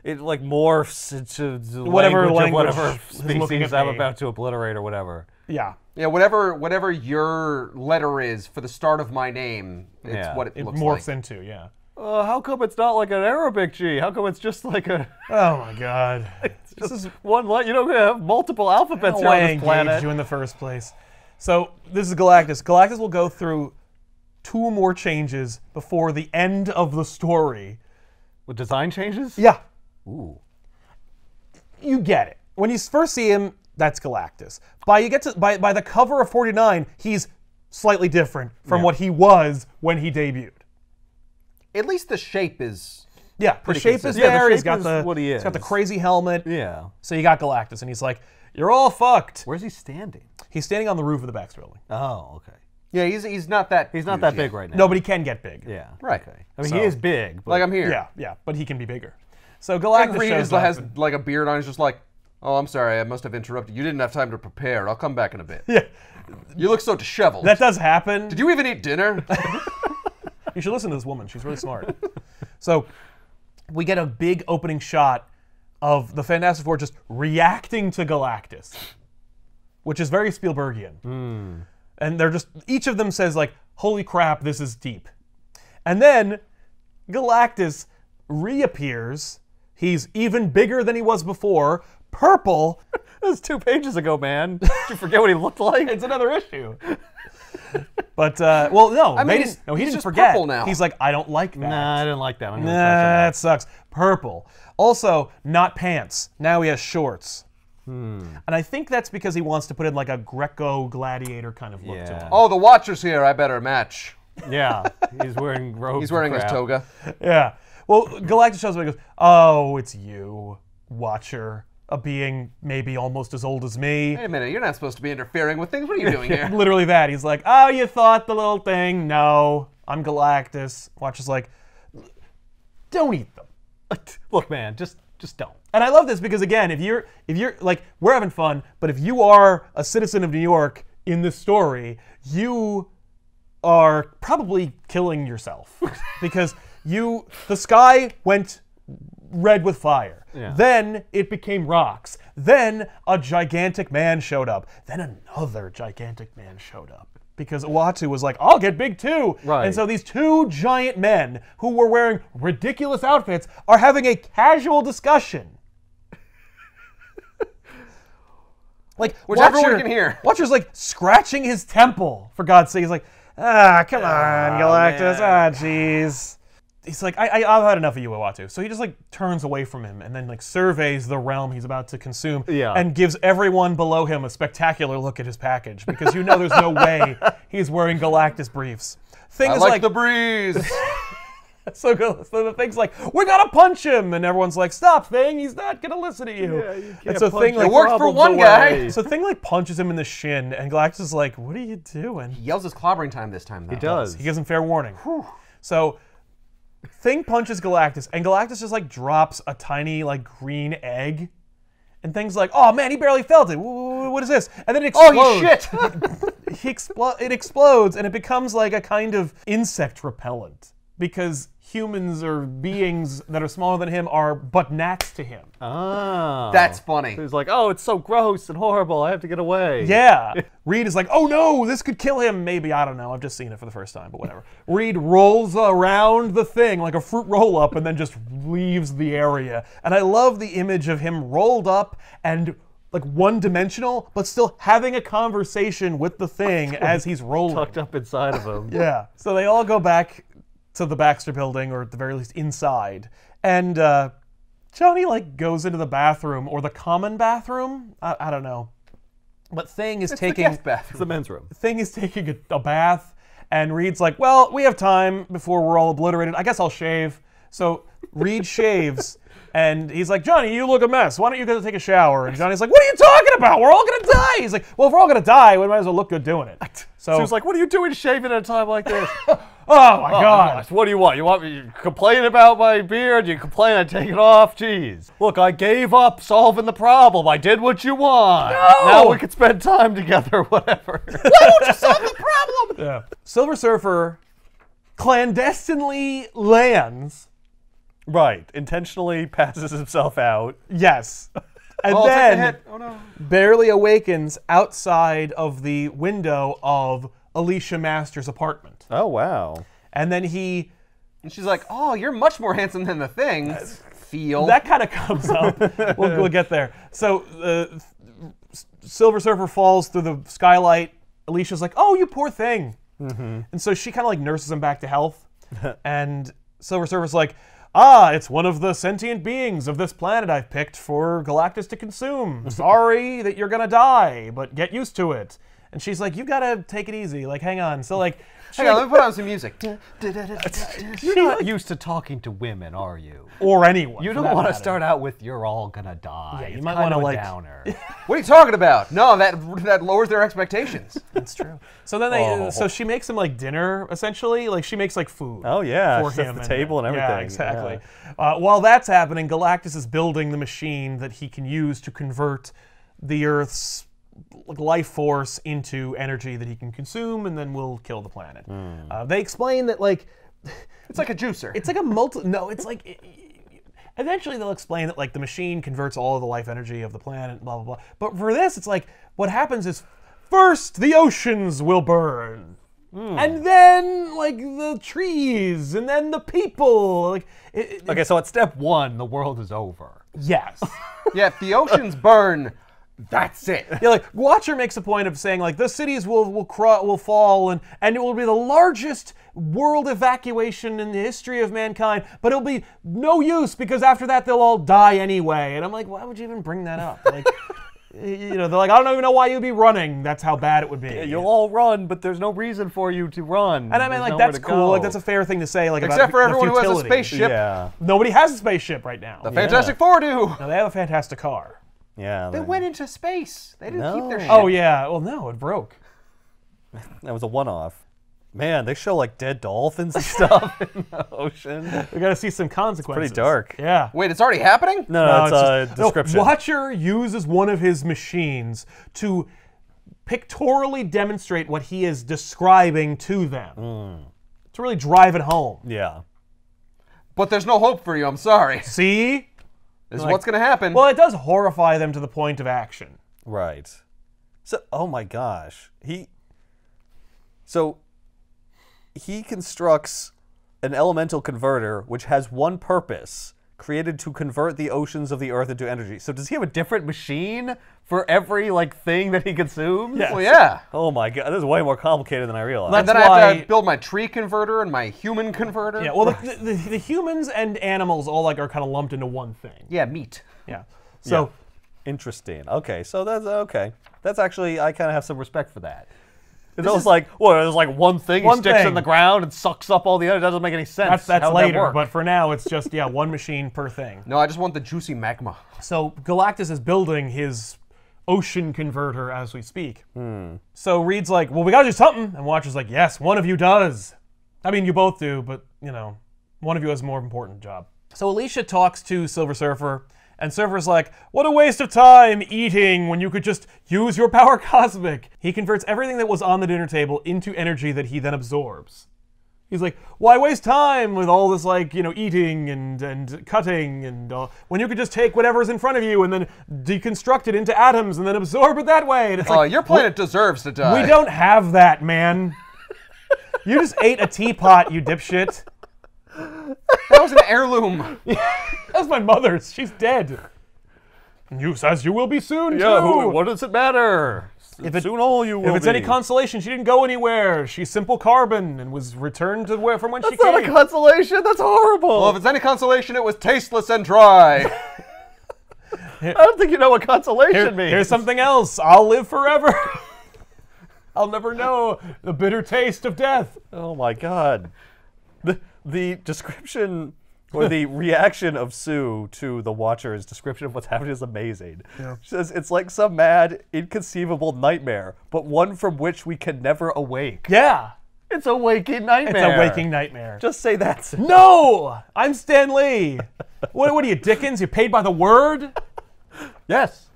it like morphs into the
Whatever
language of
language
whatever
is looking
species
at
I'm
me.
about to obliterate or whatever.
Yeah,
Yeah, whatever your letter is for the start of my name, it's
Yeah.
what it,
it
looks
morphs
like.
into, yeah.
How come it's not like an Arabic G? How come it's just like a
Oh my god. This is
one letter? You don't have multiple alphabets here
why I
on this
engaged
planet.
you in the first place. So, this is Galactus. Galactus will go through 2 more changes before the end of the story.
With design changes?
Yeah,
Ooh.
you get it. When you first see him, that's Galactus. By the cover of 49, he's slightly different from what he was when he debuted.
At least the shape is.
Yeah, the shape is
consistent.
Yeah, the
there. He's
shape
got
is
the
what he
He's got the
is.
crazy helmet.
Yeah.
So you got Galactus, and he's like, "You're all fucked."
Where's he standing?
He's standing on the roof of the Baxter Building.
Oh, okay.
Yeah, he's not that.
He's not
huge
that
yet.
big right now.
No, but he can get big.
Yeah.
Right.
Okay. I mean,
So-
he is big. But
Like I'm here.
Yeah, but he can be bigger. So
And
Galactus
Reed
shows up.
has
and-
like a beard on. He's just like, oh, I'm sorry, I must have interrupted. You didn't have time to prepare. I'll come back in a bit.
yeah,
You look so disheveled.
that does happen.
Did you even eat dinner?
You should listen to this woman. She's really smart. So we get a big opening shot of the Fantastic Four just reacting to Galactus, which is very Spielbergian. And they're just, each of them says like, holy crap, this is deep. And then Galactus reappears. He's even bigger than he was before, purple.
That was 2 pages ago, man. Did you forget what he looked like?
It's another issue. But well, no,
I mean,
he
he's
didn't
just
forget.
purple now.
He's like, I don't like that.
Nah, I didn't like that. I'm gonna
Nah,
trash it
that sucks. Purple. Also, not pants. Now he has shorts. And I think that's because he wants to put in like a Greco gladiator kind of look to him.
Oh, the Watcher's here. I better match.
out. Yeah, he's wearing robes.
He's wearing
and
his
crap.
toga.
Yeah. Well, Galactus shows up and goes, "Oh, it's you, Watcher, a being maybe almost as old as me."
Wait a minute. You're not supposed to be interfering with things. What are you doing here?
Literally that. He's like, "Oh, you thought the little thing? No, I'm Galactus." Watcher's like, "Don't eat them."
Look, man, just don't.
And I love this because again, if you're like, we're having fun, but if you are a citizen of New York in this story, you are probably killing yourself because the sky went red with fire.
Yeah.
Then it became rocks. Then a gigantic man showed up. Then another gigantic man showed up. Because Uatu was like, I'll get big too.
Right.
And so these two giant men who were wearing ridiculous outfits are having a casual discussion. Like,
Which everyone can hear.
Watcher's like scratching his temple, for God's sake. He's like, come on, Galactus. Jeez. He's like, I've had enough of you, Uatu. So he just like turns away from him and then like surveys the realm he's about to consume and gives everyone below him a spectacular look at his package because you know there's no way he's wearing Galactus briefs. Thing
I
is
like the breeze.
so the Thing's like, we gotta punch him, and everyone's like, stop, Thing, he's not gonna listen to you.
Yeah, you
And so
can't
Thing
punch
like
It worked for one guy.
so Thing like punches him in the shin, and Galactus is like, what are you doing?
He yells his clobbering time this time, though.
He does.
He gives him fair warning. So Thing punches Galactus, and Galactus just like drops a tiny like green egg, and Thing's like, oh man, he barely felt it. What is this? And then it explodes.
Oh, you shit!
It explodes, and it becomes like a kind of insect repellent because humans or beings that are smaller than him are but gnats to him.
Oh.
That's funny.
He's like, oh, it's so gross and horrible. I have to get away.
Yeah. Reed is like, oh no, this could kill him. Maybe, I don't know. I've just seen it for the first time, but whatever. Reed rolls around the thing like a fruit roll up and then just leaves the area. And I love the image of him rolled up and like one-dimensional, but still having a conversation with the Thing as he's rolling.
Tucked up inside of him.
Yeah. So they all go back to the Baxter building, or at the very least inside. And Johnny like goes into the bathroom, or the common bathroom. I don't know. But Thing is taking
The guest bathroom.
It's the men's room.
Thing is taking a bath, and Reed's like, well, we have time before we're all obliterated. I guess I'll shave. So Reed shaves, and he's like, Johnny, you look a mess. Why don't you go take a shower? And Johnny's like, what are you talking about? We're all gonna die. He's like, well, if we're all gonna die, we might as well look good doing it.
So he's like, what are you doing shaving at a time like this?
Oh my God.
What do you want? You want me to complain about my beard? You complain I take it off? Jeez. Look, I gave up solving the problem. I did what you want.
No!
Now we can spend time together, whatever.
Why don't you solve the problem?
Yeah. Silver Surfer clandestinely lands.
Right. Intentionally passes himself out.
Yes. And
Oh, take the
then
hit. Oh no.
barely awakens outside of the window of Alicia Masters' apartment.
Oh, wow.
And then he...
And she's like, oh, you're much more handsome than the Thing. Feel.
That kind of comes up. We'll get there. So Silver Surfer falls through the skylight. Alicia's like, oh, you poor thing. And so she kind of like nurses him back to health. And Silver Surfer's like, it's one of the sentient beings of this planet I've picked for Galactus to consume. Sorry that you're gonna die, but get used to it. And she's like, you gotta take it easy. Like, hang on. So like,
Hang on, let me put on some music.
You're not used to talking to women, are you?
or anyone.
You
for
don't
that
want to
matter.
start out with "you're all gonna die."
Yeah, you
It's
might
kind
wanna,
of a
like-
downer.
What are you talking about? No, that lowers their expectations.
That's true. So then so she makes him like dinner, essentially. Like she makes like food.
Oh, yeah,
for
she sets
him
the table and
Yeah,
everything.
exactly. While that's happening, Galactus is building the machine that he can use to convert the Earth's life force into energy that he can consume, and then will kill the planet. They explain that like
It's like a juicer.
it's like a multi. No, it's like. Eventually, they'll explain that like the machine converts all of the life energy of the planet, blah blah blah. But for this, it's like what happens is first the oceans will burn, and then like the trees, and then the people. Like
Okay, so at step one, the world is over.
yes,
Yeah, if the oceans burn, That's it.
Yeah, like Watcher makes a point of saying like the cities will fall and it will be the largest world evacuation in the history of mankind, but it'll be no use because after that they'll all die anyway. And I'm like, why would you even bring that up? Like, they're like, I don't even know why you'd be running. That's how bad it would be.
Yeah, you'll all run, but there's no reason for you to run.
And I mean, like, that's cool. Like, that's a fair thing to say. Like,
except for everyone who has a
futility.
spaceship.
Yeah.
Nobody has a spaceship right now.
The Fantastic Four do.
No, they have a fantastic car.
Yeah.
They went into space. They didn't keep their ship.
Oh yeah. Well, no, it broke.
That was a one-off. Man, they show like dead dolphins and stuff in the ocean.
We got to see some consequences.
Pretty dark.
Yeah.
Wait, it's already happening?
No, it's
just-
a description.
Watcher uses one of his machines to pictorially demonstrate what he is describing to them. To really drive it home.
Yeah.
But there's no hope for you, I'm sorry.
See?
This is what's going to happen.
Well, it does horrify them to the point of action.
Right. So, oh my gosh. He constructs an elemental converter which has one purpose, created to convert the oceans of the earth into energy. So does he have a different machine for every like thing that he consumes?
Yeah.
Well, yeah.
Oh my god, this is way more complicated than I realized.
And then
That's
I have
why-
to build my tree converter and my human converter.
Yeah, well, the humans and animals all like are kind of lumped into one thing.
Yeah, meat.
Yeah. So,
Interesting. Okay, so that's okay. That's actually, I kind of have some respect for that. It's almost like, well, there's like one thing he
One
sticks
thing.
in the ground and sucks up all the other. It doesn't make any sense.
that's
How'd that
later,
work?
but for now it's just, one machine per thing.
No, I just want the juicy magma.
So Galactus is building his ocean converter as we speak. So Reed's like, well, we gotta do something. And Watcher's like, yes, one of you does. I mean, you both do, but, one of you has a more important job. So Alicia talks to Silver Surfer, and Surfer's like, what a waste of time eating when you could just use your power cosmic. He converts everything that was on the dinner table into energy that he then absorbs. He's like, why waste time with all this, eating and cutting and when you could just take whatever's in front of you and then deconstruct it into atoms and then absorb it that way. And it's like,
Your planet deserves to die.
we don't have that, man. You just ate a teapot, you dipshit.
That was an heirloom.
That's my mother's. She's dead. You says you will be soon,
yeah,
too.
what does it matter? Soon all you will
If it's
be.
any consolation, she didn't go anywhere. She's simple carbon and was returned to from when she
That's not a
came.
consolation. That's horrible.
Well, if it's any consolation, it was tasteless and dry.
I don't think you know what consolation means.
Here's something else. I'll live forever. I'll never know the bitter taste of death.
Oh my god. The description or the reaction of Sue to the Watcher's description of what's happening is amazing. Yeah. She says it's like some mad, inconceivable nightmare, but one from which we can never awake.
Yeah.
It's a waking nightmare.
It's a waking nightmare.
Just say that. Sue.
No! I'm Stan Lee. What are you, Dickens? You're paid by the word?
Yes.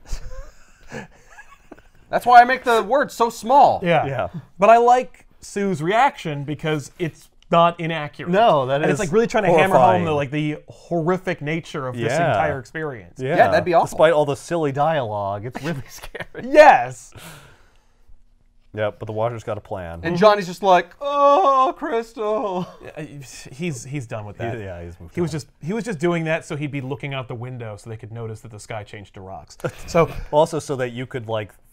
That's why I make the word so small.
Yeah.
Yeah.
But I like Sue's reaction because it's not inaccurate.
No, that
and
is
it's like really trying to hammer home
horrifying.
the horrific nature of this
Yeah.
entire experience.
Yeah,
that'd be awful.
Despite all the silly dialogue, it's really scary.
Yes.
Yep, but the Watcher's got a plan.
And Johnny's just like, oh, Crystal.
He's done with that.
Yeah, he's moved
He was just doing that so he'd be looking out the window so they could notice that the sky changed to rocks. So
Also, so that you could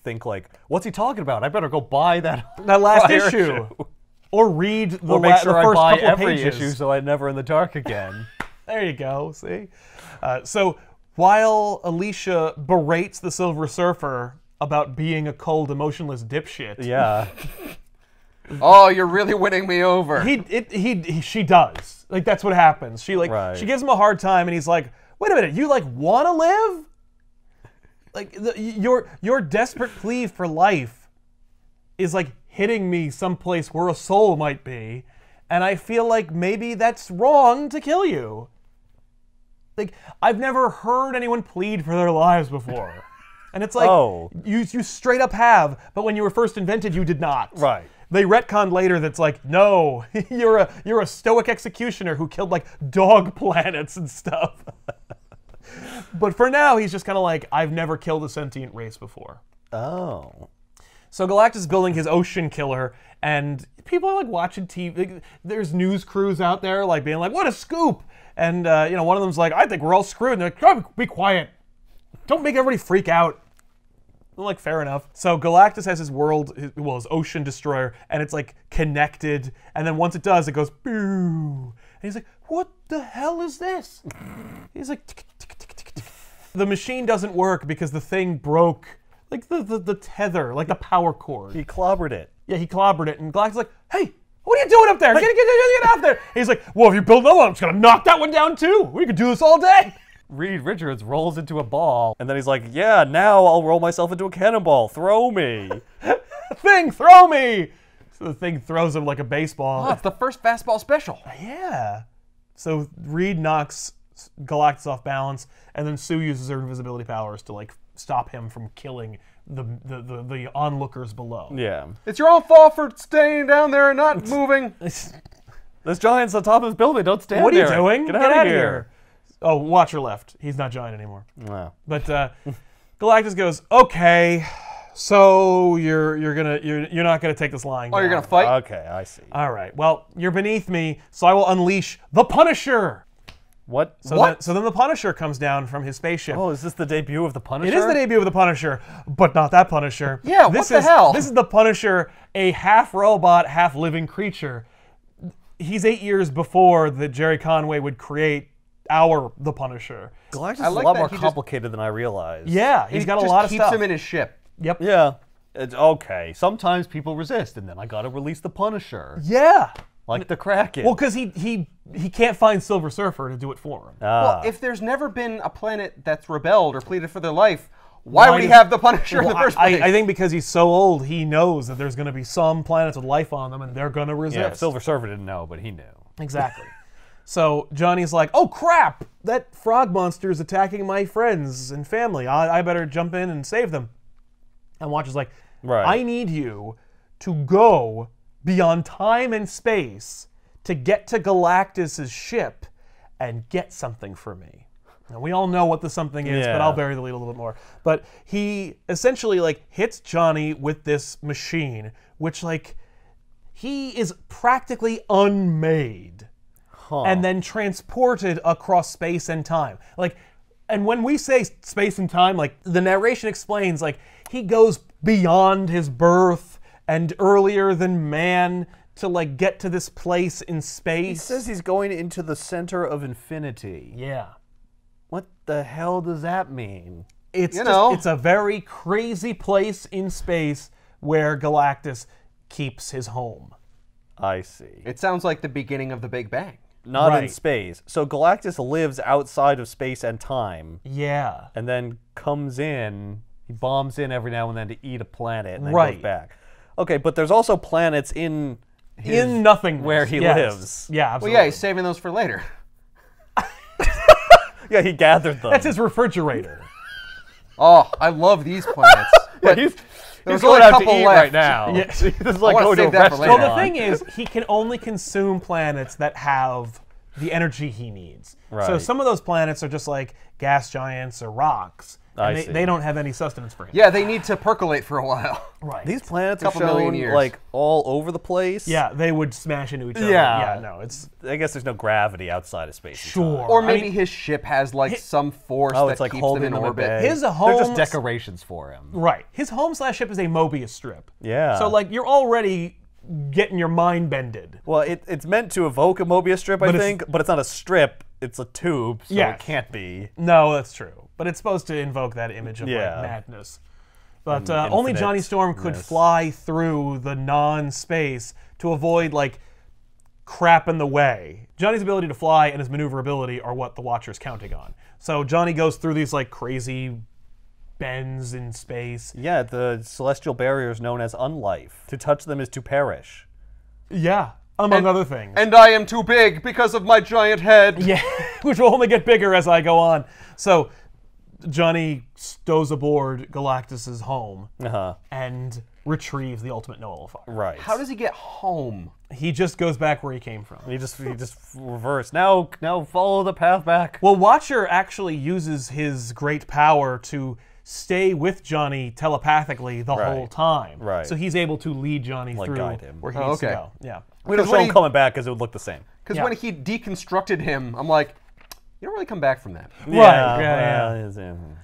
think what's he talking about? I better go buy that.
that last
prior
issue, or read the,
Or make sure
the
I
first
buy
couple of
every
pages.
issue so I'm never in the dark again.
There you go. See. So while Alicia berates the Silver Surfer about being a cold, emotionless dipshit,
Yeah.
Oh, you're really winning me over.
she does. Like, that's what happens. She
Right.
she gives him a hard time, and he's like, "Wait a minute, you want to live? Like, your desperate plea for life is like hitting me someplace where a soul might be, and I feel like maybe that's wrong to kill you. Like, I've never heard anyone plead for their lives before." And it's like,
Oh.
you straight up have, but when you were first invented, you did not.
Right.
They retconned later that's like, no, you're a stoic executioner who killed like dog planets and stuff. But for now, he's just kind of like, I've never killed a sentient race before.
Oh.
So Galactus is building his ocean killer, and people are like watching TV. There's news crews out there like being like, what a scoop. And one of them's like, I think we're all screwed. And they're like, oh, be quiet. Don't make everybody freak out. I'm like, fair enough. So Galactus has his world, his ocean destroyer, and it's like connected. And then once it does, it goes boo. And he's like, what the hell is this? He's like, tick, tick, tick, tick, tick. The machine doesn't work because the thing broke, like the tether, like the power cord.
He clobbered it.
Yeah, he clobbered it. And Galactus is like, hey, what are you doing up there? Get out there. He's like, well, if you build another one, I'm just gonna knock that one down too. We could do this all day.
Reed Richards rolls into a ball, and then he's like, yeah, now I'll roll myself into a cannonball. Throw me.
Thing, throw me. So the thing throws him like a baseball.
Oh, it's the first fastball special.
Yeah. So Reed knocks Galactus off balance, and then Sue uses her invisibility powers to like stop him from killing the onlookers below.
Yeah.
It's your own fault for staying down there and not moving.
This giant's on top of this building. Don't stand
What are
there.
you doing?
Get out of here.
Oh, Watcher left. He's not giant anymore.
Wow.
But Galactus goes, okay, so you're not gonna take this lying
Oh, you're
down.
gonna fight?
Okay, I see.
All right. Well, you're beneath me, so I will unleash the Punisher.
What?
So then the Punisher comes down from his spaceship.
Oh, is this the debut of the Punisher?
It is the debut of the Punisher, but not that Punisher.
Yeah, what the hell?
This is the Punisher, a half robot, half living creature. He's 8 years before that Jerry Conway would create the Punisher.
Galactus
I
is
like
a lot
that
more
he just-
complicated than I realized.
Yeah, he's got a lot of
keeps
stuff.
him in his ship.
Yep.
Yeah. It's okay. Sometimes people resist, and then I gotta release the Punisher.
Yeah.
Like the Kraken.
Well, because he can't find Silver Surfer to do it for him.
Well, if there's never been a planet that's rebelled or pleaded for their life, why would he have the Punisher in the first place?
I think because he's so old, he knows that there's going to be some planets with life on them, and they're going to resist.
yeah, Silver Surfer didn't know, but he knew.
Exactly. So Johnny's like, oh crap, that frog monster is attacking my friends and family. I better jump in and save them. And Watcher's like,
Right.
I need you to go beyond time and space to get to Galactus's ship and get something for me. Now, we all know what the something is, but
Yeah.
I'll bury the lead a little bit more. But he essentially like hits Johnny with this machine, which like he is practically unmade and then transported across space and time. Like, and when we say space and time, like the narration explains, like he goes beyond his birth and earlier than man to like get to this place in space.
He says he's going into the center of infinity.
Yeah.
What the hell does that mean?
It's
You
just,
know.
it's a very crazy place in space where Galactus keeps his home.
I see.
It sounds like the beginning of the Big Bang.
Not in
Right.
space. So Galactus lives outside of space and time,
Yeah.
and then comes in. He bombs in every now and then to eat a planet, and then
Right.
goes back. Okay, but there's also planets in
In nothingness.
where he
Yes.
lives.
Yeah,
Well,
absolutely.
yeah, he's saving those for later.
Yeah, he gathered them.
That's his refrigerator.
Oh, I love these planets. But
He's
there's
going
only a
out to
couple
eat
left.
right now.
Yeah.
This is
I
like
wanna
going to a
save that for later.
Well,
restaurant.
the thing is, he can only consume planets that have the energy he needs. So
Right.
some of those planets are just like gas giants or rocks.
I
And
see.
they don't have any sustenance for him.
Yeah, they need to percolate for a while.
Right.
These planets are
Couple million
shown
years.
like all over the place.
Yeah, they would smash into each other.
Yeah.
Yeah, no, it's
I guess there's no gravity outside of space. and
sure.
time.
Or
I
maybe
mean,
his ship has like some force
Oh,
that
it's like
keeps them
holding
in
them at
orbit.
bay.
His
They're
home-
just decorations for him.
right. His home/ship is a Mobius strip.
Yeah.
So like you're already getting your mind bended.
Well, it's meant to evoke a Mobius strip, I
But it's-
think, but it's not a strip. It's a tube, so
Yes.
it can't be.
No, that's true. But it's supposed to invoke that image of
Yeah.
like madness. But only
infinite
Johnny Storm could
ness.
fly through the non-space to avoid like crap in the way. Johnny's ability to fly and his maneuverability are what the Watcher's counting on. So Johnny goes through these like crazy bends in space.
Yeah, the celestial barrier is known as unlife. To touch them is to perish.
Yeah, among other things.
And I am too big because of my giant head.
Yeah, which will only get bigger as I go on. So Johnny stows aboard Galactus's home and retrieves the ultimate nullifier.
Right.
How does he get home?
He just goes back where he came from.
he just reverse. Now follow the path back.
Well, Watcher actually uses his great power to stay with Johnny telepathically the whole time.
Right.
So he's able to lead Johnny through
guide him.
where he
Oh,
needs
okay.
to go. Yeah.
We don't show
when
him
he-
coming back because it would look the same.
Because
Yeah.
when he deconstructed him, I'm like, You don't really come back from that.
Yeah.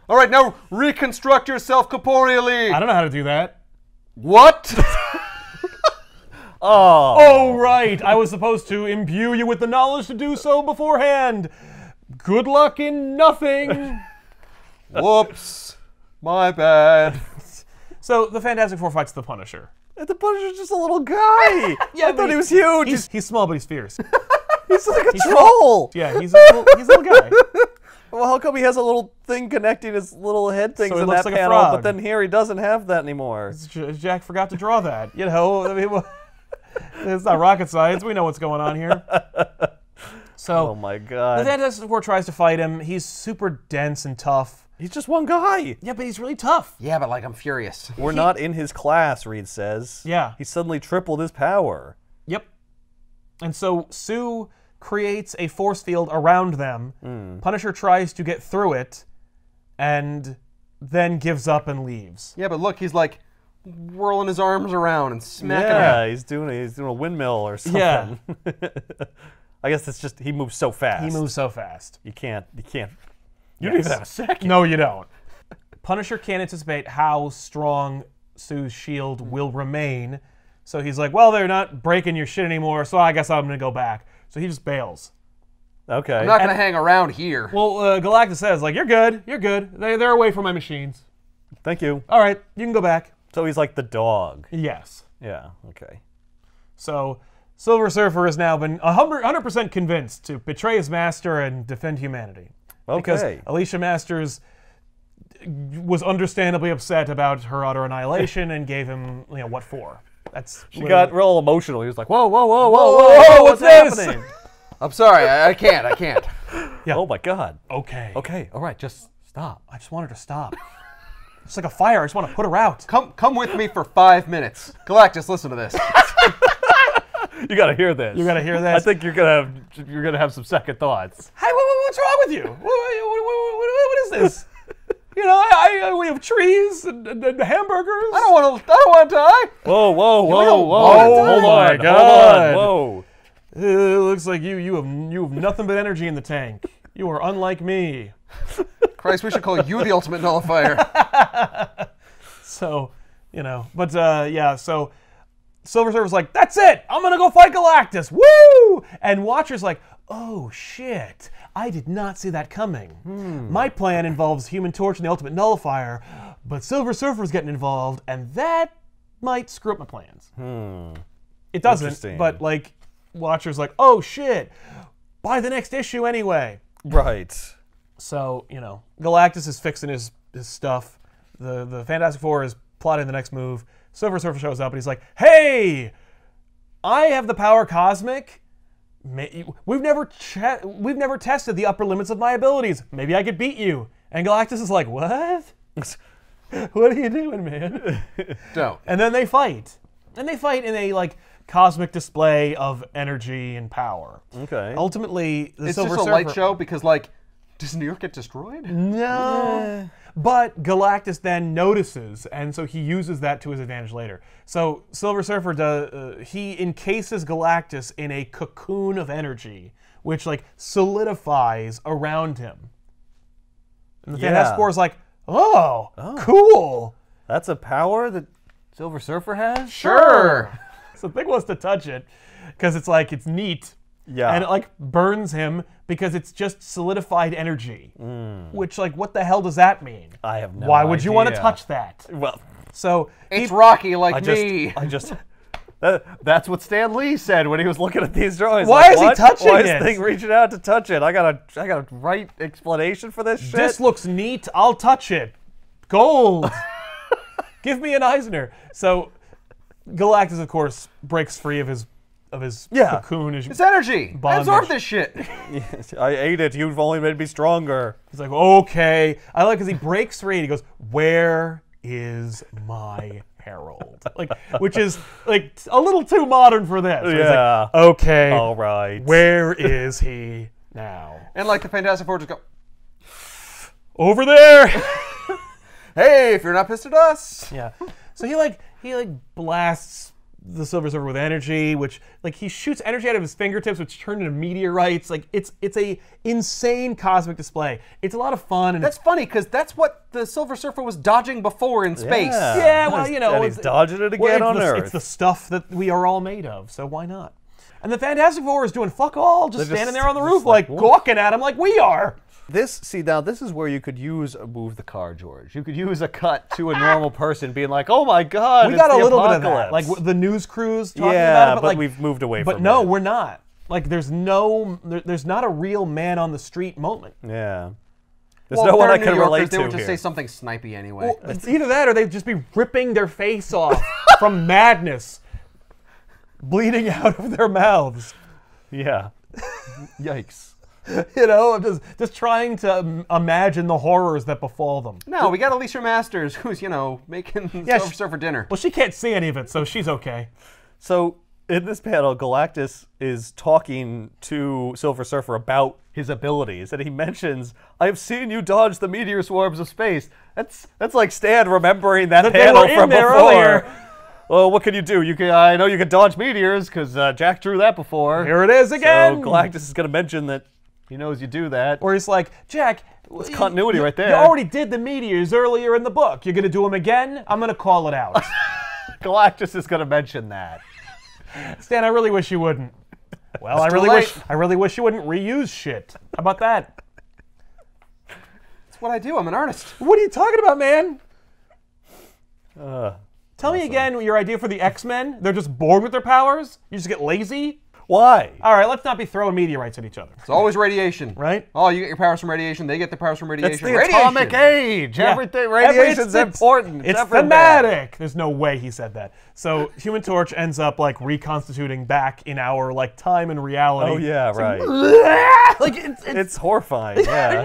All right, now reconstruct yourself corporeally.
I don't know how to do that.
What?
Oh, right. I was supposed to imbue you with the knowledge to do so beforehand. Good luck in nothing.
Whoops. My bad.
So the Fantastic Four fights the Punisher.
And the Punisher's just a little guy. I thought he was huge.
He's small, but he's fierce.
He's like a troll.
Yeah, he's a little guy.
Well, how come he has a little thing connecting his little head things
So he
in
looks
that
like a
panel,
frog.
but then here he doesn't have that anymore?
Jack forgot to draw that. You know, I mean, it's not rocket science. We know what's going on here. So,
Oh my
the
god.
Fantastic Four tries to fight him. He's super dense and tough.
He's just one guy.
Yeah, but he's really tough.
Yeah, but like I'm furious.
We're not in his class, Reed says.
Yeah.
He suddenly tripled his power.
Yep. And so Sue creates a force field around them. Punisher tries to get through it and then gives up and leaves.
Yeah, but look, he's like whirling his arms around and smacking
Yeah,
them.
he's doing a windmill or something.
Yeah.
I guess it's just he moves so fast.
He moves so fast.
You can't. You don't even have a second.
No, you don't. Punisher can't anticipate how strong Sue's shield will remain. So he's like, well, they're not breaking your shit anymore, so I guess I'm going to go back. So he just bails.
Okay.
I'm not going to hang around here.
Well, Galactus says, like, you're good. You're good. They're away from my machines.
Thank you.
All right, you can go back.
So he's like the dog.
Yes.
Yeah. Okay.
So Silver Surfer has now been 100% convinced to betray his master and defend humanity. Because
Okay.
Alicia Masters was understandably upset about her utter annihilation and gave him, what for? That's
He got real emotional. He was like, whoa, whoa, whoa, whoa,
Whoa,
whoa,
what's
what's
this?
happening?
I'm sorry, I can't.
Yeah.
Oh my god.
Okay.
Okay. All right. Just stop.
I just want her to stop. It's like a fire. I just want to put her out.
Come with me for 5 minutes. Galactus, listen to this.
You gotta hear this.
You gotta hear
I
this.
think you're gonna have some second thoughts.
Hey, what's wrong with you? What is this? We have trees and hamburgers.
I don't want to die.
Whoa, whoa, whoa,
don't
whoa!
want
to
Hold
die.
on,
Oh my God.
Whoa.
It looks like you have nothing but energy in the tank. You are unlike me.
Christ, we should call you the ultimate nullifier.
So, so Silver Surfer's like, that's it! I'm gonna go fight Galactus! Woo! And Watcher's like, oh shit, I did not see that coming. My plan involves Human Torch and the Ultimate Nullifier, but Silver Surfer's getting involved, and that might screw up my plans. It doesn't,
Interesting.
but Watcher's like, oh shit, buy the next issue anyway.
Right.
So, Galactus is fixing his stuff. The Fantastic Four is plotting the next move. Silver Surfer shows up and he's like, hey, I have the power cosmic. We've never tested the upper limits of my abilities. Maybe I could beat you. And Galactus is like, what? What are you doing, man?
Don't.
And then they fight. And they fight in a cosmic display of energy and power.
Okay.
Ultimately, the
It's
Silver
just a
Surfer...
light show because, does New York get destroyed?
No. But Galactus then notices, and so he uses that to his advantage later. So Silver Surfer he encases Galactus in a cocoon of energy, which solidifies around him. And the Fantastic Four is like, oh, cool.
That's a power that Silver Surfer has?
Sure.
So Big wants to touch it because it's neat.
Yeah.
And it burns him because it's just solidified energy. Which what the hell does that mean?
I have no
Why would you want to
idea.
touch that?
Well,
So
It's Rocky like
I
me.
just that's what Stan Lee said when he was looking at these drawings.
Why
Like,
is he
what?
touching
Why is
it?
Thing reaching out to touch it? I got a right explanation for this shit.
This looks neat. I'll touch it. Gold. Give me an Eisner. So Galactus, of course, breaks free of his cocoon.
It's energy. I
Bondage.
absorb this shit.
I ate it. You've only made me stronger.
He's like, okay. I like because he breaks free and he goes, where is my herald? Which is a little too modern for this. So he's
Yeah.
like, okay.
All right.
Where is he now?
And the Fantastic Four just go,
Over there.
hey, if you're not pissed at us.
Yeah. So he blasts the Silver Surfer with energy, which like he shoots energy out of his fingertips, which turn into meteorites. Like it's a insane cosmic display. It's a lot of fun. And
That's funny because that's what the Silver Surfer was dodging before in space.
yeah, well, you know,
and he's dodging it again on Earth.
It's the stuff that we are all made of, so why not? And the Fantastic Four is doing fuck all, just standing there on the roof, like gawking at him like we are.
Now this is where you could use a move the car, George. You could use a cut to a normal person being like, "Oh my God,
We
it's
got a
the
little bit of that,
apocalypse."
like the news crews talking
yeah,
about it,
but
like,
we've moved away from
But no,
it.
we're not. Like there's not a real man on the street moment.
Yeah. There's
Well,
no one I
they're
can
New
relate
Yorkers,
to
They would just
here.
say something snipey anyway.
Well, it's either that or they'd just be ripping their face off from madness, bleeding out of their mouths.
Yeah. Yikes.
You know, I'm just trying to imagine the horrors that befall them.
No, we got Alicia Masters, who's, you know, making Silver Surfer dinner.
Well, she can't see any of it, so she's okay.
So in this panel, Galactus is talking to Silver Surfer about his abilities, and he mentions, "I have seen you dodge the meteor swarms of space." That's like Stan remembering that
They
panel
were in
from
there
before.
earlier.
Well, what can you do? I know you can dodge meteors because Jack drew that before.
Here it is again.
So Galactus is going to mention that he knows you do that.
Or he's like, Jack,
It's continuity right there.
You already did the meteors earlier in the book. You're going to do them again? I'm going to call it out.
Galactus is going to mention that.
Stan, I really wish you wouldn't. Well,
It's
I
too
really wish you wouldn't reuse shit. How about that?
That's what I do. I'm an artist.
What are you talking about, man? Tell me
awesome.
again your idea for the X-Men. They're just bored with their powers? You just get lazy?
Why?
All right, let's not be throwing meteorites at each other.
It's always radiation.
Right?
Oh, you get your powers from radiation. They get their powers from radiation.
It's the
radiation.
atomic age.
Yeah.
Everything. Radiation's important.
It's
everywhere.
thematic. There's no way he said that. So Human Torch ends up like reconstituting back in our like time and reality.
Oh yeah, right.
Like
It's horrifying. Yeah.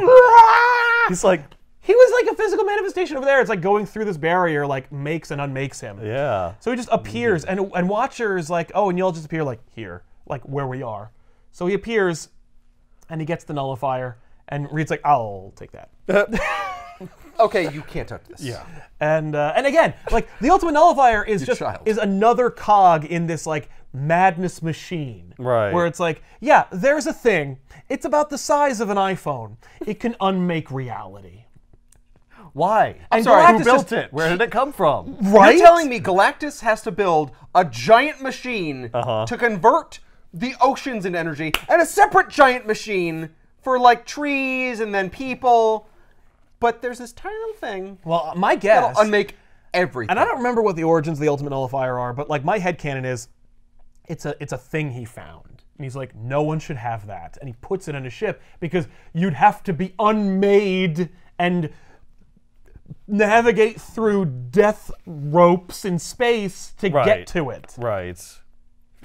He's like,
he was like a physical manifestation over there. It's like going through this barrier like makes and unmakes him.
yeah.
So he just appears, and watchers like, oh, and you'll just appear like here, like where we are. So he appears, and he gets the nullifier, and Reed's like, I'll take that.
Okay, you can't touch this.
Yeah.
And again, like the ultimate nullifier is just
child.
is another cog in this like madness machine.
Right.
Where it's like, yeah, there's a thing. It's about the size of an iPhone. It can unmake reality.
Why?
And
sorry,
Galactus
Who built
just-
it? Where did it come from?
Right?
You're telling me Galactus has to build a giant machine to convert the oceans into energy, and a separate giant machine for like trees and then people. But there's this tiny little thing
Well, my
that'll
guess,
unmake everything.
and I don't remember what the origins of the ultimate nullifier are, but like my headcanon is, it's a thing he found. And he's like, no one should have that. And he puts it in a ship because you'd have to be unmade and navigate through death ropes in space to
Right.
get to it.
Right.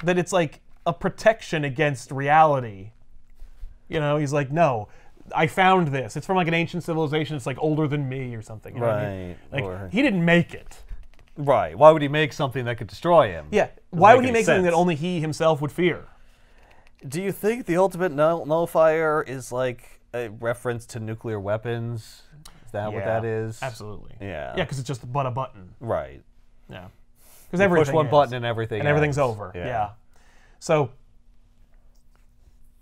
That it's like a protection against reality. You know, he's like, no, I found this. It's from like an ancient civilization. It's like older than me or something. You know what I mean?
Right,
Like
or-
he didn't make it.
Right. Why would he make something that could destroy him?
Yeah. Why would he
any
make something that
sense.
only he himself would fear?
Do you think the ultimate nullifier is like a reference to nuclear weapons? Is that what that is?
Absolutely.
Yeah.
Yeah, because it's just but a button.
Right.
Yeah. Because everything
Push one
is.
button and everything.
And everything's
ends.
over. Yeah. So,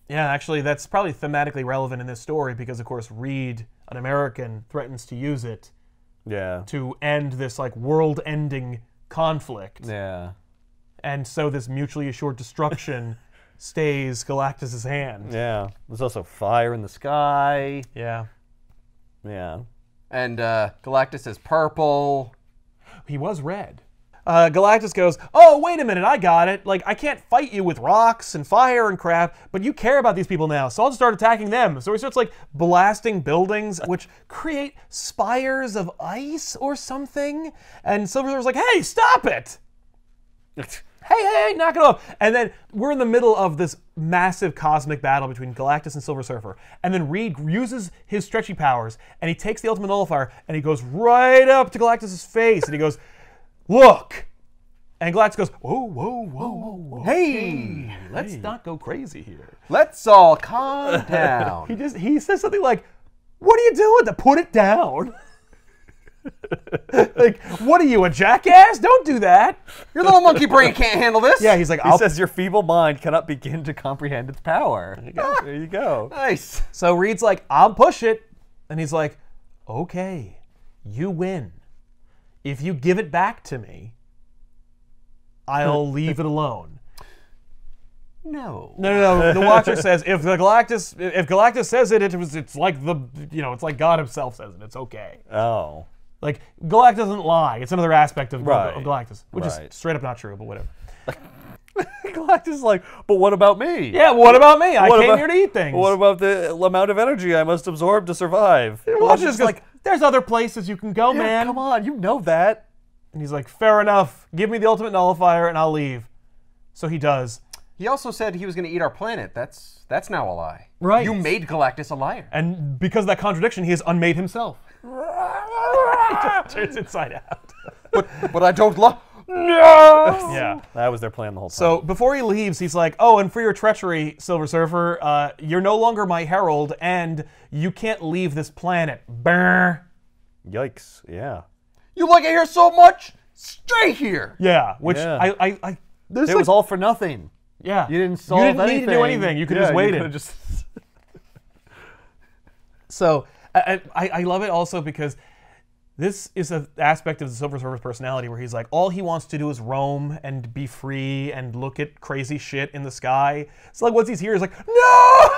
yeah, actually, that's probably thematically relevant in this story because, of course, Reed, an American, threatens to use it
Yeah.
to end this like world-ending conflict.
Yeah.
And so this mutually assured destruction stays Galactus's hand.
Yeah. There's also fire in the sky.
Yeah.
Yeah.
And Galactus is purple.
He was red. Galactus goes, oh, wait a minute, I got it. Like, I can't fight you with rocks and fire and crap, but you care about these people now, so I'll just start attacking them. So he starts, like, blasting buildings, which create spires of ice or something. And Silver Surfer's like, hey, stop it! Hey, knock it off. And then we're in the middle of this massive cosmic battle between Galactus and Silver Surfer. And then Reed uses his stretchy powers, and he takes the ultimate nullifier, and he goes right up to Galactus's face, and he goes, look! And Galactus goes, whoa, whoa, whoa, whoa, whoa.
Hey,
Let's not go crazy here.
let's all calm down.
He says something like, what are you doing to put it down? Like, what are you, a jackass? Don't do that.
Your little monkey brain can't handle this.
Yeah, he's like,
He says your feeble mind cannot begin to comprehend its power. There you go.
Nice.
So Reed's like, I'll push it. And he's like, okay, you win. If you give it back to me, I'll leave it alone.
No.
No. The Watcher says if Galactus says it, it's like it's like God himself says it. It's okay.
Oh.
Like Galactus doesn't lie. It's another aspect of Galactus, which is
Right.
straight up not true, but whatever.
Galactus is like, but what about me?
Yeah, what about me? I
What
came
about-
here to eat things.
What about the amount of energy I must absorb to survive?
Watcher just goes, there's other places you can go,
yeah,
man.
come on, you know that.
And he's like, fair enough. Give me the ultimate nullifier and I'll leave. So he does.
He also said he was going to eat our planet. That's now a lie.
Right.
You made Galactus a liar.
And because of that contradiction, he has unmade himself. He just turns inside out.
But I don't love.
No!
Yeah.
That was their plan the whole time.
So before he leaves, he's like, oh, and for your treachery, Silver Surfer, you're no longer my herald, and you can't leave this planet. Brr.
Yikes, yeah.
You like it here so much? Stay here.
Yeah, which
Yeah.
there's
It
like,
was all for nothing.
yeah.
You didn't solve
You didn't need to do anything. You could have just waited. So I love it also because this is an aspect of the Silver Surfer's personality where he's like, all he wants to do is roam and be free and look at crazy shit in the sky. So like once he's here, he's like, no!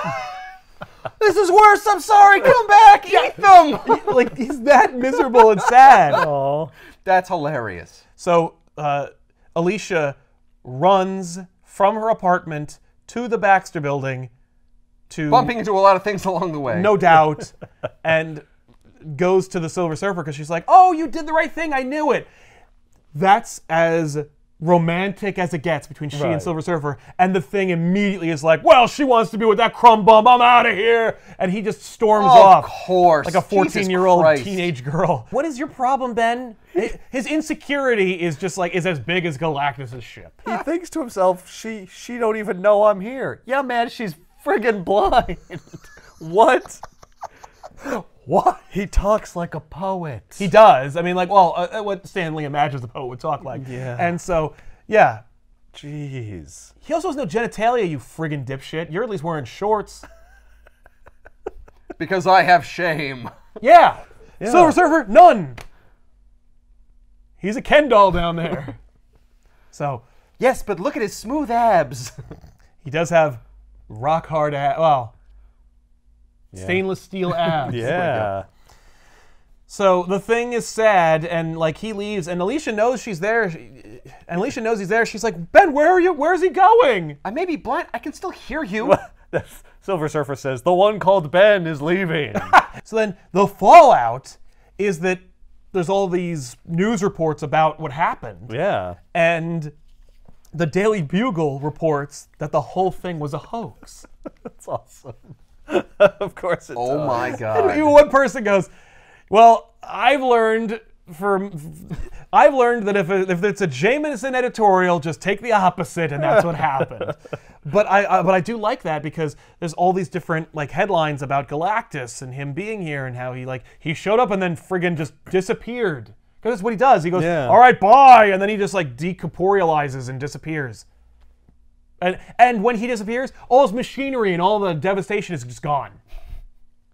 This is worse. I'm sorry. Come back. Eat them.
Like he's that miserable and sad.
Oh.
That's hilarious.
So Alicia runs from her apartment to the Baxter building to
Bumping into a lot of things along the way.
no doubt, and goes to the Silver Surfer because she's like, oh, you did the right thing. I knew it. That's as romantic as it gets between she and
Right.
Silver Surfer. And the Thing immediately is like, well, she wants to be with that crumb bum. I'm out of here. And he just storms off.
Of course.
Like a
Jesus
14-year-old
Christ.
teenage girl. What is your problem, Ben? His insecurity is just like, is as big as Galactus' ship.
He thinks to himself, she don't even know I'm here. Yeah, man, she's friggin' blind. What? What? He talks like a poet.
He does. I mean, like, well, what Stan Lee imagines the poet would talk like.
Yeah.
And so, yeah.
Jeez.
He also has no genitalia, you friggin' dipshit. You're at least wearing shorts.
Because I have shame.
Yeah. Silver Surfer, none. He's a Ken doll down there. So,
Yes, but look at his smooth abs.
he does have rock hard abs. Well, stainless steel abs.
Yeah.
So the Thing is sad, and like he leaves, and Alicia knows she's there. And Alicia knows he's there. She's like, Ben, where are you? Where's he going?
I may be blind. I can still hear you.
Silver Surfer says, the one called Ben is leaving.
So then the fallout is that there's all these news reports about what happened.
Yeah.
And the Daily Bugle reports that the whole thing was a hoax.
That's awesome. Of course it
Oh
does.
my
Even
God.
one person goes, well, I've learned that if it's a Jameson editorial, just take the opposite, and that's what happened. But I do like that because there's all these different like headlines about Galactus and him being here and how he showed up and then friggin' just disappeared. Because that's what he does. He goes,
Yeah.
all right, bye, and then he just like decorporealizes and disappears. And when he disappears, all his machinery and all the devastation is just gone.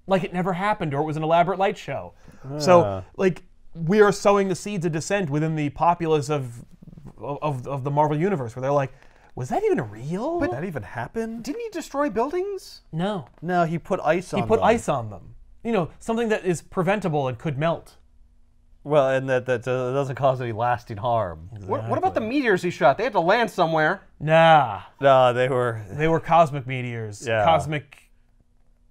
Like it never happened, or it was an elaborate light show. So, like, we are sowing the seeds of dissent within the populace of the Marvel Universe, where they're like, was that even real?
Did that even happen?
Didn't he destroy buildings?
No.
No, he put ice on
He put
them.
ice on them. You know, something that is preventable and could melt.
Well, and that doesn't cause any lasting harm.
What about the meteors he shot? They had to land somewhere.
Nah.
No, they were
cosmic meteors.
Yeah.
Cosmic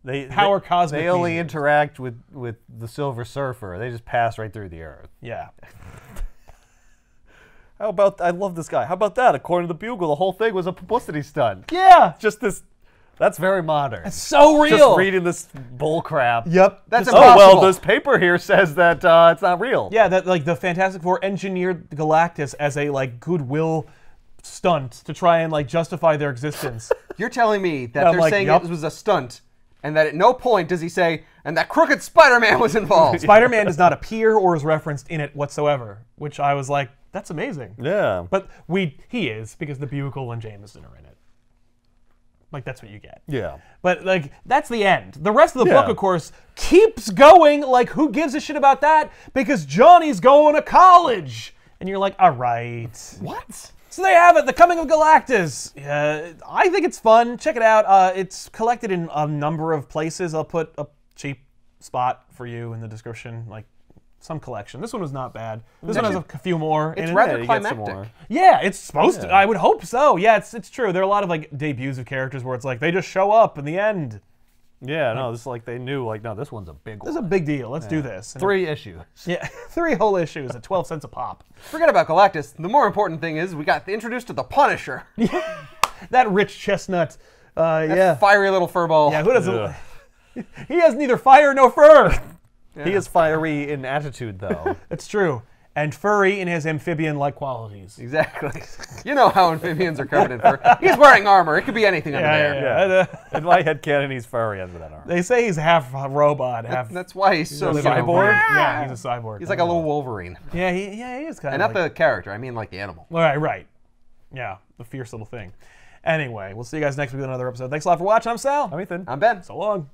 they
cosmic
They only
meteors.
interact with the Silver Surfer. They just pass right through the Earth.
Yeah.
How about I love this guy. How about that? According to the Bugle, the whole thing was a publicity stunt.
Yeah.
Just this. That's very modern.
So real.
Just reading this bull crap.
Yep.
That's
Oh
impossible.
well, this paper here says that it's not real.
Yeah, that like the Fantastic Four engineered Galactus as a like goodwill stunt to try and like justify their existence.
You're telling me that
I'm
they're
like,
saying
yup.
it was a stunt, and that at no point does he say, and that crooked Spider-Man was involved.
Spider-Man does not appear or is referenced in it whatsoever, which I was like, that's amazing.
Yeah.
But he is, because the Bugle and Jameson are in it. Like, that's what you get.
Yeah.
But, like, that's the end. The rest of the
Yeah.
book, of course, keeps going like, who gives a shit about that? Because Johnny's going to college. And you're like, all right.
What?
So there you have it, The Coming of Galactus. I think it's fun. Check it out. It's collected in a number of places. I'll put a cheap spot for you in the description, like some collection. This one was not bad. This one has a few more.
It's
in it.
rather
you get some
climactic.
more.
Yeah, it's supposed to. I would hope so. Yeah, it's true. There are a lot of like debuts of characters where it's like they just show up in the end.
Yeah, no, this is like they knew, like, no, this one's a big
This is
one.
a big deal. Let's do this. And
3 issues.
yeah, 3 whole issues at 12 cents a pop.
Forget about Galactus. The more important thing is we got introduced to the Punisher.
That rich chestnut. Yeah.
Fiery little furball.
Yeah, who doesn't? He has neither fire nor fur.
He is fiery in attitude, though.
It's true. And furry in his amphibian-like qualities.
Exactly. You know how amphibians are covered in fur. He's wearing armor. It could be anything under there.
Yeah. In my head canon, he's furry under that armor.
They say he's half a robot, half
That's why he's so
living
cyborg?
over- Yeah, he's a cyborg.
He's like a little Wolverine.
Yeah, he is kind
And
of.
not the character, I mean like the animal.
Right. Yeah, the fierce little thing. Anyway, we'll see you guys next week with another episode. Thanks a lot for watching. I'm Sal.
I'm Ethan.
I'm Ben.
So long.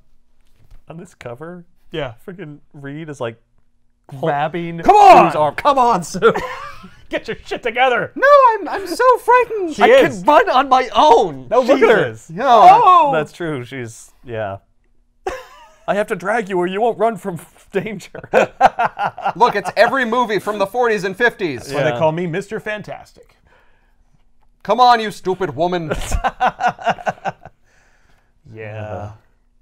On this cover,
Yeah.
freaking Reed is like grabbing
Come on!
Sue's arm. Come on, Sue.
Get your shit together.
No, I'm so frightened.
She
I
is.
can run on my own.
No, look at her.
Jesus.
No.
Oh!
That's true. She's, yeah. I have to drag you or you won't run from danger.
Look, it's every movie from the 40s and 50s.
That's why they call me Mr. Fantastic.
Come on, you stupid woman.
Yeah.